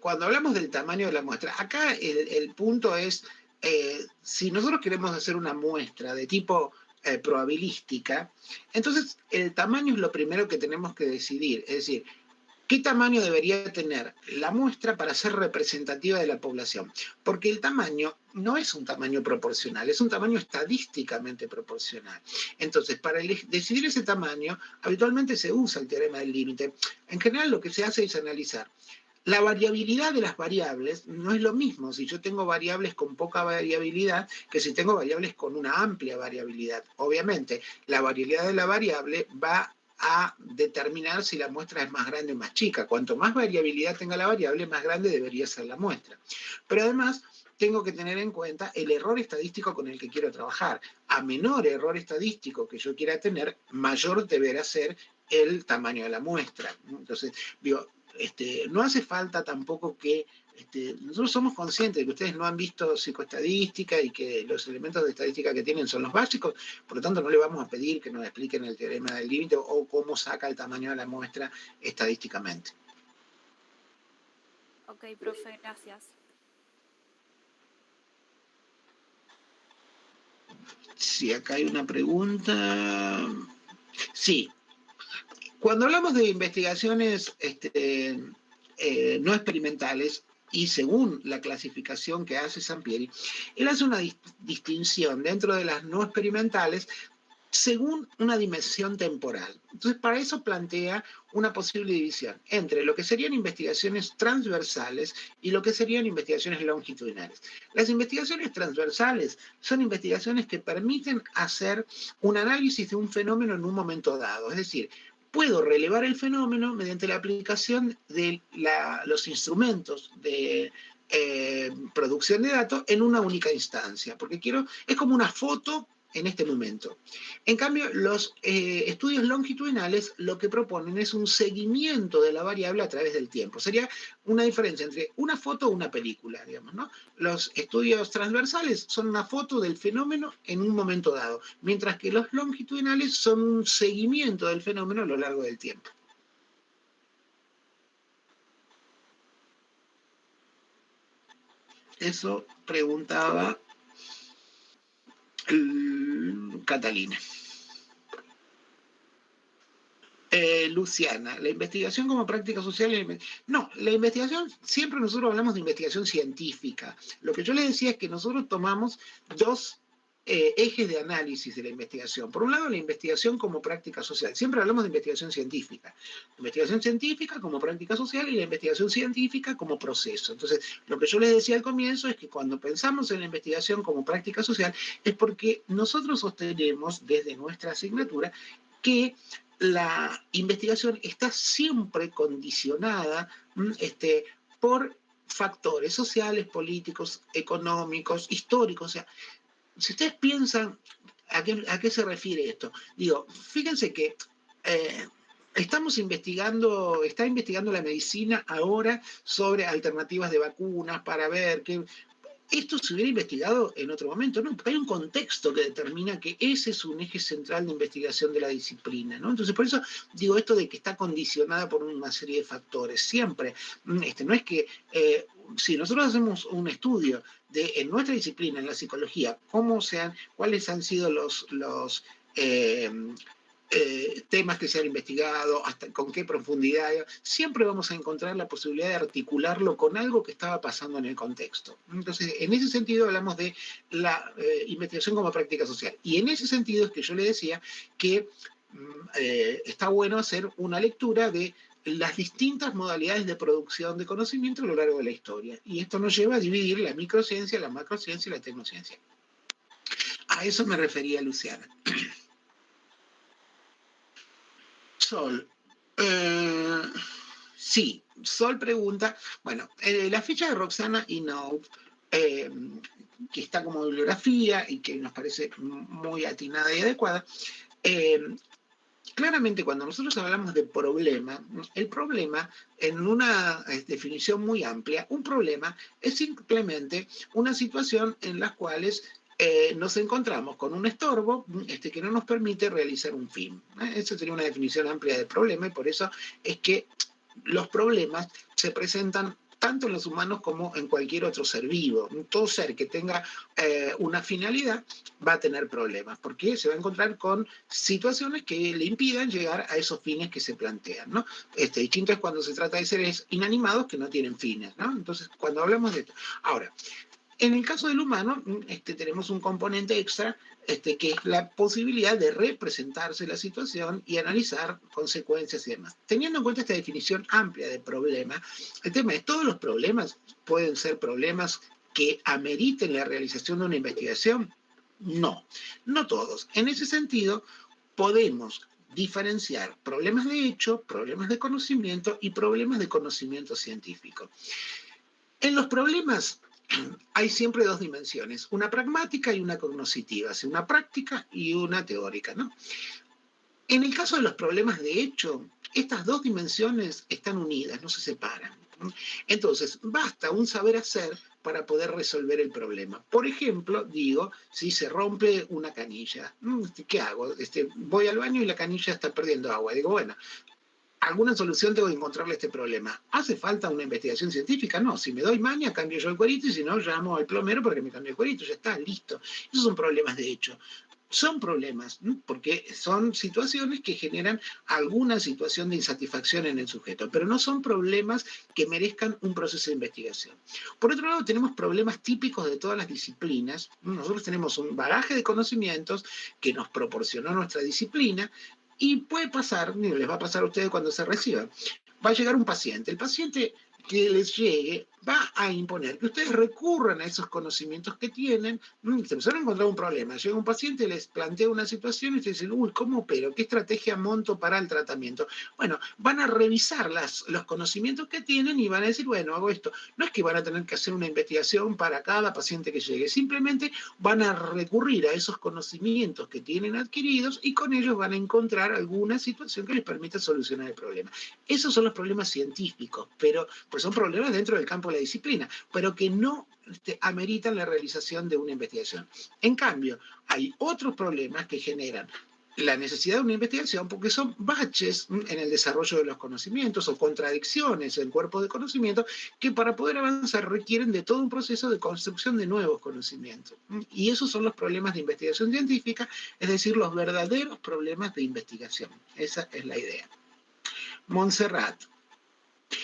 cuando hablamos del tamaño de la muestra, acá el punto es, si nosotros queremos hacer una muestra de tipo probabilística, entonces el tamaño es lo primero que tenemos que decidir, es decir, ¿qué tamaño debería tener la muestra para ser representativa de la población? Porque el tamaño no es un tamaño proporcional, es un tamaño estadísticamente proporcional. Entonces, para decidir ese tamaño, habitualmente se usa el teorema del límite. En general, lo que se hace es analizar la variabilidad de las variables. No es lo mismo si yo tengo variables con poca variabilidad que si tengo variables con una amplia variabilidad. Obviamente, la variabilidad de la variable va a determinar si la muestra es más grande o más chica. Cuanto más variabilidad tenga la variable, más grande debería ser la muestra. Pero además, tengo que tener en cuenta el error estadístico con el que quiero trabajar. A menor error estadístico que yo quiera tener, mayor deberá ser el tamaño de la muestra. Entonces, digo, no hace falta tampoco que nosotros somos conscientes de que ustedes no han visto psicoestadística y que los elementos de estadística que tienen son los básicos, por lo tanto no le vamos a pedir que nos expliquen el teorema del límite o cómo saca el tamaño de la muestra estadísticamente. Ok, profe, gracias. Sí, acá hay una pregunta. Sí. Cuando hablamos de investigaciones no experimentales, y según la clasificación que hace Sampieri, él hace una distinción dentro de las no experimentales según una dimensión temporal. Entonces, para eso plantea una posible división entre lo que serían investigaciones transversales y lo que serían investigaciones longitudinales. Las investigaciones transversales son investigaciones que permiten hacer un análisis de un fenómeno en un momento dado, es decir, puedo relevar el fenómeno mediante la aplicación de los instrumentos de producción de datos en una única instancia, porque es como una foto en este momento. En cambio, los estudios longitudinales lo que proponen es un seguimiento de la variable a través del tiempo. Sería una diferencia entre una foto o una película, digamos, ¿no? Los estudios transversales son una foto del fenómeno en un momento dado, mientras que los longitudinales son un seguimiento del fenómeno a lo largo del tiempo. Eso preguntaba Catalina. Luciana, la investigación como práctica social. No, la investigación, siempre nosotros hablamos de investigación científica. Lo que yo le decía es que nosotros tomamos dos ejes de análisis de la investigación. Por un lado, la investigación como práctica social. Siempre hablamos de investigación científica. Investigación científica como práctica social y la investigación científica como proceso. Entonces, lo que yo les decía al comienzo es que cuando pensamos en la investigación como práctica social es porque nosotros sostenemos desde nuestra asignatura que la investigación está siempre condicionada por factores sociales, políticos, económicos, históricos. O sea, si ustedes piensan a qué se refiere esto, digo, fíjense que está investigando la medicina ahora sobre alternativas de vacunas para ver qué. Esto se hubiera investigado en otro momento, ¿no? Porque hay un contexto que determina que ese es un eje central de investigación de la disciplina, ¿no? Entonces, por eso digo esto de que está condicionada por una serie de factores, siempre. No es que, si nosotros hacemos un estudio en nuestra disciplina, en la psicología, cuáles han sido los temas que se han investigado, hasta con qué profundidad, siempre vamos a encontrar la posibilidad de articularlo con algo que estaba pasando en el contexto. Entonces, en ese sentido hablamos de la investigación como práctica social. Y en ese sentido es que yo le decía que está bueno hacer una lectura de las distintas modalidades de producción de conocimiento a lo largo de la historia. Y esto nos lleva a dividir la microciencia, la macrociencia y la tecnociencia. A eso me refería Luciana. Sol. Sí, Sol pregunta, bueno, la ficha de Roxana Inoue, que está como bibliografía y que nos parece muy atinada y adecuada, claramente cuando nosotros hablamos de problema, el problema, en una definición muy amplia, un problema es simplemente una situación en la cual nos encontramos con un estorbo que no nos permite realizar un fin. Esa sería una definición amplia de problema y por eso es que los problemas se presentan tanto en los humanos como en cualquier otro ser vivo. Todo ser que tenga una finalidad va a tener problemas, porque se va a encontrar con situaciones que le impidan llegar a esos fines que se plantean, ¿no? Distinto es cuando se trata de seres inanimados que no tienen fines, ¿no? Entonces, cuando hablamos de esto. Ahora, en el caso del humano, tenemos un componente extra, que es la posibilidad de representarse la situación y analizar consecuencias y demás. Teniendo en cuenta esta definición amplia de problema, el tema es, ¿todos los problemas pueden ser problemas que ameriten la realización de una investigación? No, no todos. En ese sentido, podemos diferenciar problemas de hecho, problemas de conocimiento y problemas de conocimiento científico. En los problemas hay siempre dos dimensiones, una pragmática y una cognoscitiva, una práctica y una teórica, ¿no? En el caso de los problemas de hecho, estas dos dimensiones están unidas, no se separan. Entonces, basta un saber hacer para poder resolver el problema. Por ejemplo, digo, si se rompe una canilla, ¿qué hago? Voy al baño y la canilla está perdiendo agua. Digo, bueno, alguna solución tengo que encontrarle a este problema. ¿Hace falta una investigación científica? No, si me doy maña, cambio yo el cuerito y si no, llamo al plomero para que me cambie el cuerito, ya está, listo. Esos son problemas de hecho. Son problemas, ¿no? Porque son situaciones que generan alguna situación de insatisfacción en el sujeto, pero no son problemas que merezcan un proceso de investigación. Por otro lado, tenemos problemas típicos de todas las disciplinas. Nosotros tenemos un bagaje de conocimientos que nos proporcionó nuestra disciplina, y puede pasar, les va a pasar a ustedes cuando se reciban, va a llegar un paciente. El paciente que les llegue va a imponer que ustedes recurran a esos conocimientos que tienen. Se empezaron a encontrar un problema. Llega un paciente, les plantea una situación y ustedes dicen, uy, ¿cómo opero? ¿Qué estrategia monto para el tratamiento? Bueno, van a revisar los conocimientos que tienen y van a decir, bueno, hago esto. No es que van a tener que hacer una investigación para cada paciente que llegue, simplemente van a recurrir a esos conocimientos que tienen adquiridos y con ellos van a encontrar alguna situación que les permita solucionar el problema. Esos son los problemas científicos, pero pues son problemas dentro del campo de la disciplina, pero que no ameritan la realización de una investigación. En cambio, hay otros problemas que generan la necesidad de una investigación porque son baches en el desarrollo de los conocimientos o contradicciones en el cuerpo de conocimiento que para poder avanzar requieren de todo un proceso de construcción de nuevos conocimientos. Y esos son los problemas de investigación científica, es decir, los verdaderos problemas de investigación. Esa es la idea. Montserrat.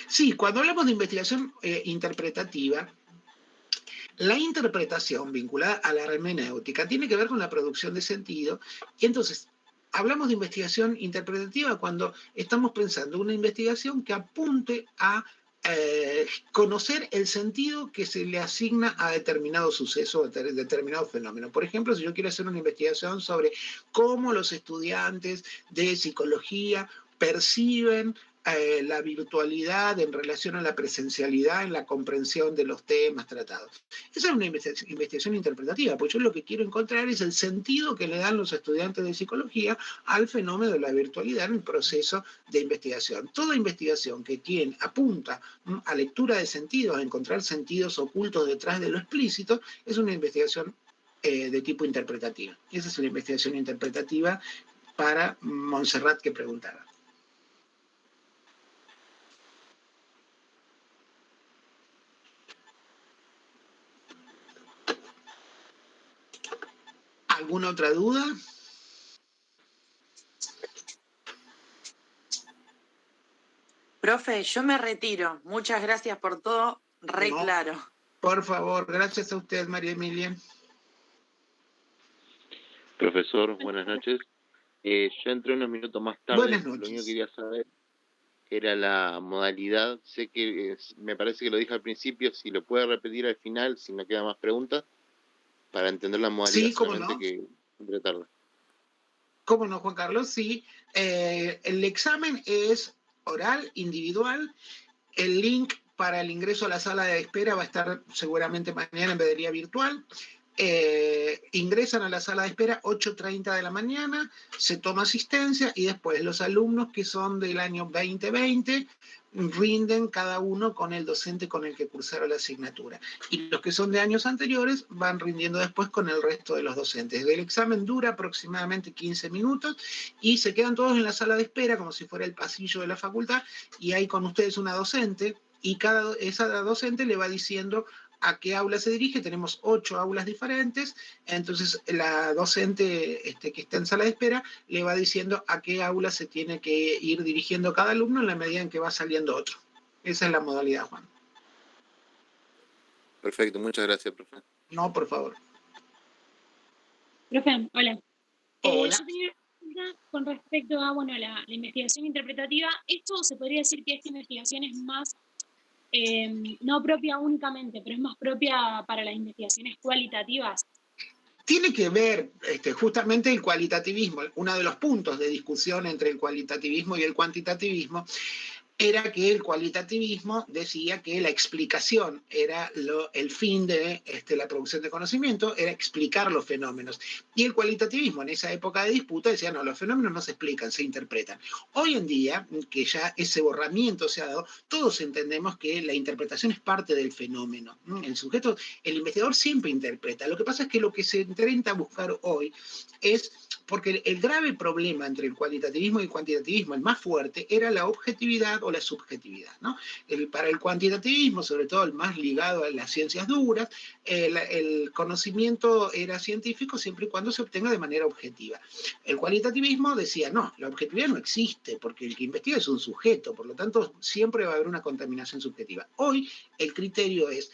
Sí, cuando hablamos de investigación interpretativa, la interpretación vinculada a la hermenéutica tiene que ver con la producción de sentido, y entonces hablamos de investigación interpretativa cuando estamos pensando en una investigación que apunte a conocer el sentido que se le asigna a determinado suceso, a determinado fenómeno. Por ejemplo, si yo quiero hacer una investigación sobre cómo los estudiantes de psicología perciben la virtualidad en relación a la presencialidad en la comprensión de los temas tratados. Esa es una investigación interpretativa, porque yo lo que quiero encontrar es el sentido que le dan los estudiantes de psicología al fenómeno de la virtualidad en el proceso de investigación. Toda investigación que apunta a lectura de sentidos, a encontrar sentidos ocultos detrás de lo explícito, es una investigación de tipo interpretativa. Esa es una investigación interpretativa para Montserrat que preguntaba. ¿Alguna otra duda? Profe, yo me retiro. Muchas gracias por todo. Claro. Por favor, gracias a usted, María Emilia. Profesor, buenas noches. Yo entré unos minutos más tarde. Buenas noches. Lo único que quería saber era la modalidad. Sé que me parece que lo dije al principio. Si lo puede repetir al final, si no quedan más preguntas, para entender la modalidad. Sí, cómo solamente no. Que entré tarde. ¿Cómo no, Juan Carlos? Sí. El examen es oral, individual. El link para el ingreso a la sala de espera va a estar seguramente mañana en vedería virtual. Ingresan a la sala de espera 8:30 de la mañana, se toma asistencia y después los alumnos que son del año 2020 rinden cada uno con el docente con el que cursaron la asignatura. Y los que son de años anteriores van rindiendo después con el resto de los docentes. El examen dura aproximadamente 15 minutos y se quedan todos en la sala de espera como si fuera el pasillo de la facultad y hay con ustedes una docente y esa docente le va diciendo a qué aula se dirige. Tenemos 8 aulas diferentes, entonces la docente que está en sala de espera le va diciendo a qué aula se tiene que ir dirigiendo cada alumno en la medida en que va saliendo otro. Esa es la modalidad, Juan. Perfecto, muchas gracias, profe. No, por favor. Profe, hola. Hola. Yo tenía una pregunta con respecto a la investigación interpretativa. ¿Esto se podría decir que esta investigación es más no propia únicamente, pero es más propia para las investigaciones cualitativas? Tiene que ver justamente el cualitativismo. Uno de los puntos de discusión entre el cualitativismo y el cuantitativismo era que el cualitativismo decía que la explicación era el fin de la producción de conocimiento, era explicar los fenómenos. Y el cualitativismo en esa época de disputa decía, no, los fenómenos no se explican, se interpretan. Hoy en día, que ya ese borramiento se ha dado, todos entendemos que la interpretación es parte del fenómeno. El sujeto, el investigador siempre interpreta. Lo que pasa es que lo que se intenta buscar hoy es, porque el grave problema entre el cualitativismo y el cuantitativismo, el más fuerte, era la objetividad o la subjetividad, ¿no? Para el cuantitativismo, sobre todo el más ligado a las ciencias duras, el conocimiento era científico siempre y cuando se obtenga de manera objetiva. El cualitativismo decía, no, la objetividad no existe, porque el que investiga es un sujeto, por lo tanto siempre va a haber una contaminación subjetiva. Hoy el criterio es,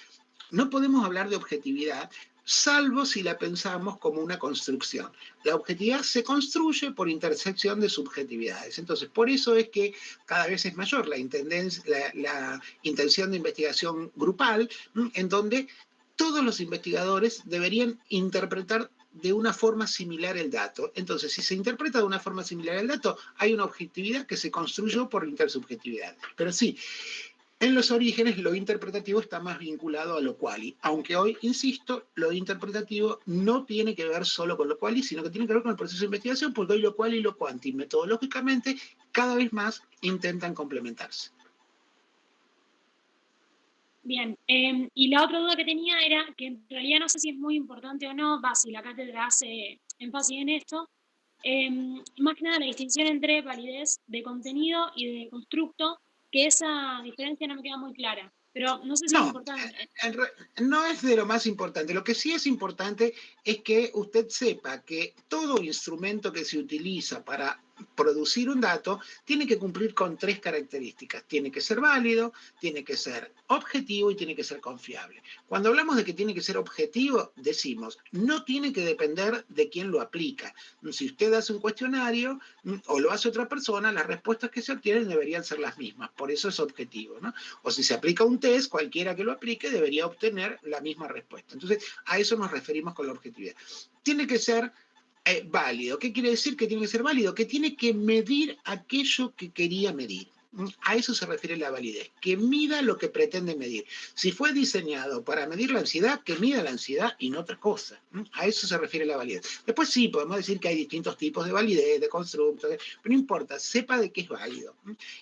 no podemos hablar de objetividad salvo si la pensamos como una construcción. La objetividad se construye por intersección de subjetividades. Entonces, por eso es que cada vez es mayor la intención de investigación grupal, en donde todos los investigadores deberían interpretar de una forma similar el dato. Entonces, si se interpreta de una forma similar el dato, hay una objetividad que se construyó por intersubjetividad. Pero sí, en los orígenes lo interpretativo está más vinculado a lo quali, aunque hoy, insisto, lo interpretativo no tiene que ver solo con lo quali, sino que tiene que ver con el proceso de investigación, porque hoy lo quali y lo quanti metodológicamente cada vez más intentan complementarse. Bien, y la otra duda que tenía era que en realidad no sé si es muy importante o no, si la cátedra hace énfasis en esto, más que nada la distinción entre validez de contenido y de constructo, que esa diferencia no me queda muy clara, pero no sé si es No, importante. no es de lo más importante. Lo que sí es importante es que usted sepa que todo instrumento que se utiliza para producir un dato tiene que cumplir con 3 características. Tiene que ser válido, tiene que ser objetivo y tiene que ser confiable. Cuando hablamos de que tiene que ser objetivo, decimos, no tiene que depender de quién lo aplica. Si usted hace un cuestionario o lo hace otra persona, las respuestas que se obtienen deberían ser las mismas. Por eso es objetivo, ¿no? O si se aplica un test, cualquiera que lo aplique debería obtener la misma respuesta. Entonces, a eso nos referimos con la objetividad. Tiene que ser válido. ¿Qué quiere decir que tiene que ser válido? Que tiene que medir aquello que quería medir. A eso se refiere la validez, que mida lo que pretende medir. Si fue diseñado para medir la ansiedad, que mida la ansiedad y no otra cosa. A eso se refiere la validez. Después sí, podemos decir que hay distintos tipos de validez, de constructos, pero no importa, sepa de qué es válido.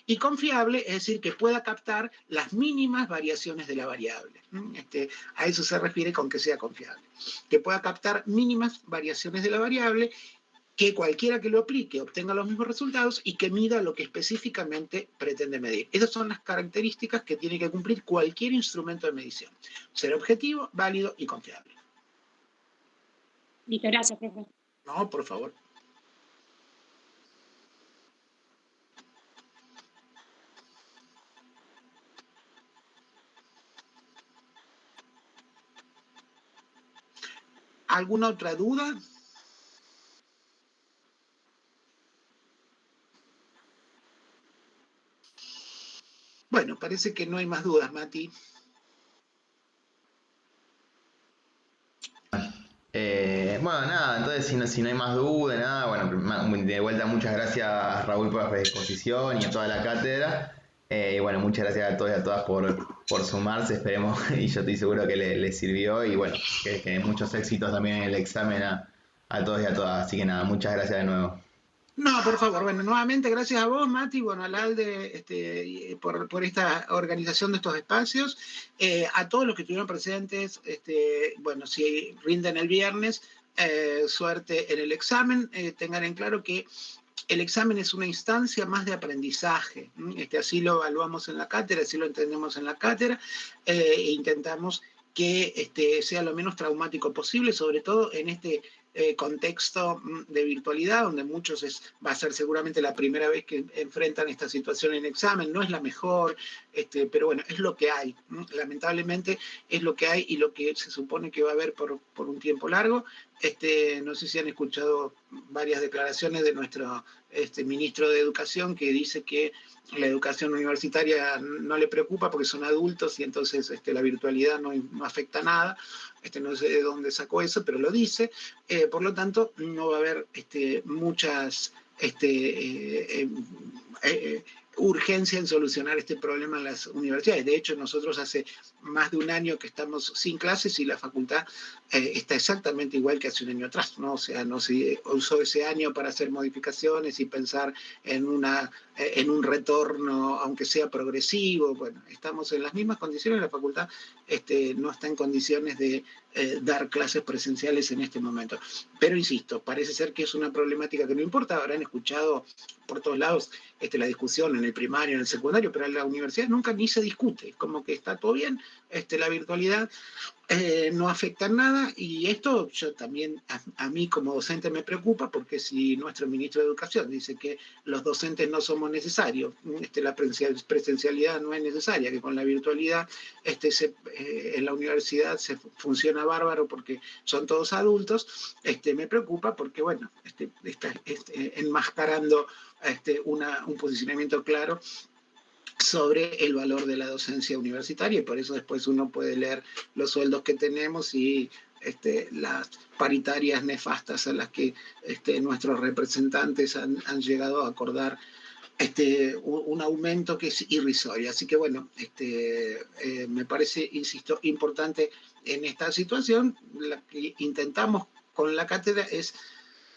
Y confiable, es decir, que pueda captar las mínimas variaciones de la variable. A eso se refiere con que sea confiable. Que pueda captar mínimas variaciones de la variable, que cualquiera que lo aplique obtenga los mismos resultados y que mida lo que específicamente pretende medir. Esas son las características que tiene que cumplir cualquier instrumento de medición. Ser objetivo, válido y confiable. Listo, gracias, profe. No, por favor. ¿Alguna otra duda? Bueno, parece que no hay más dudas, Mati. Bueno, nada, entonces si no hay más duda, nada, bueno, de vuelta muchas gracias Raúl por la predisposición y a toda la cátedra. Y bueno, muchas gracias a todos y a todas por sumarse, esperemos, y yo estoy seguro que les sirvió y bueno, que muchos éxitos también en el examen a todos y a todas. Así que nada, muchas gracias de nuevo. No, por favor, bueno, nuevamente gracias a vos, Mati, bueno, al ALDE por esta organización de estos espacios, a todos los que estuvieron presentes, bueno, si rinden el viernes, suerte en el examen, tengan en claro que el examen es una instancia más de aprendizaje, así lo evaluamos en la cátedra, así lo entendemos en la cátedra, e intentamos que sea lo menos traumático posible, sobre todo en este contexto de virtualidad, donde muchos va a ser seguramente la primera vez que enfrentan esta situación en examen, no es la mejor, pero bueno, es lo que hay, lamentablemente es lo que hay y lo que se supone que va a haber por un tiempo largo. No sé si han escuchado varias declaraciones de nuestro ministro de Educación que dice que la educación universitaria no le preocupa porque son adultos y entonces la virtualidad no afecta nada. No sé de dónde sacó eso, pero lo dice. Por lo tanto, no va a haber muchas urgencia en solucionar este problema en las universidades. De hecho, nosotros hace más de un año que estamos sin clases y la facultad está exactamente igual que hace un año atrás, ¿no? O sea, no se usó ese año para hacer modificaciones y pensar en un retorno, aunque sea progresivo. Bueno, estamos en las mismas condiciones, la facultad no está en condiciones de dar clases presenciales en este momento. Pero insisto, parece ser que es una problemática que no importa. Habrán escuchado por todos lados la discusión en el primario, en el secundario, pero en la universidad nunca ni se discute, como que está todo bien, la virtualidad no afecta en nada, y esto yo también, a mí como docente me preocupa, porque si nuestro ministro de Educación dice que los docentes no somos necesarios, la presencialidad no es necesaria, que con la virtualidad en la universidad se funciona bárbaro porque son todos adultos, me preocupa porque, bueno, está enmascarando un posicionamiento claro sobre el valor de la docencia universitaria, y por eso después uno puede leer los sueldos que tenemos y las paritarias nefastas a las que nuestros representantes han llegado a acordar un aumento que es irrisorio. Así que bueno, me parece, insisto, importante en esta situación. La que intentamos con la cátedra es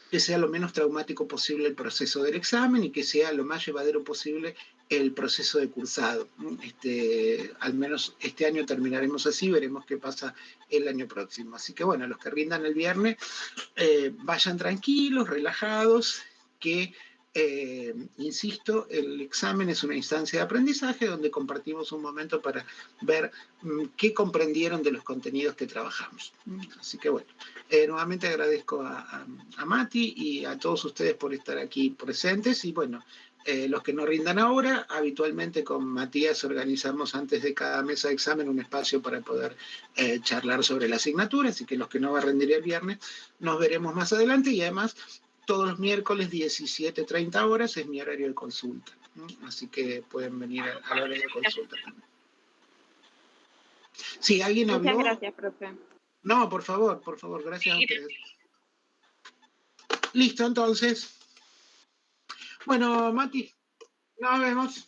que sea lo menos traumático posible el proceso del examen y que sea lo más llevadero posible el proceso de cursado. Al menos este año terminaremos así, veremos qué pasa el año próximo. Así que bueno, los que rindan el viernes, vayan tranquilos, relajados, que, insisto, el examen es una instancia de aprendizaje donde compartimos un momento para ver qué comprendieron de los contenidos que trabajamos. Así que bueno, nuevamente agradezco a Mati y a todos ustedes por estar aquí presentes, y bueno, los que no rindan ahora, habitualmente con Matías organizamos antes de cada mesa de examen un espacio para poder charlar sobre la asignatura, así que los que no van a rendir el viernes, nos veremos más adelante, y además todos los miércoles 17:30 horas es mi horario de consulta, así que pueden venir a la hora de consulta también. Sí, ¿alguien habló? Muchas gracias, profe. No, por favor, gracias a ustedes. Listo, entonces. Bueno, Mati, nos vemos.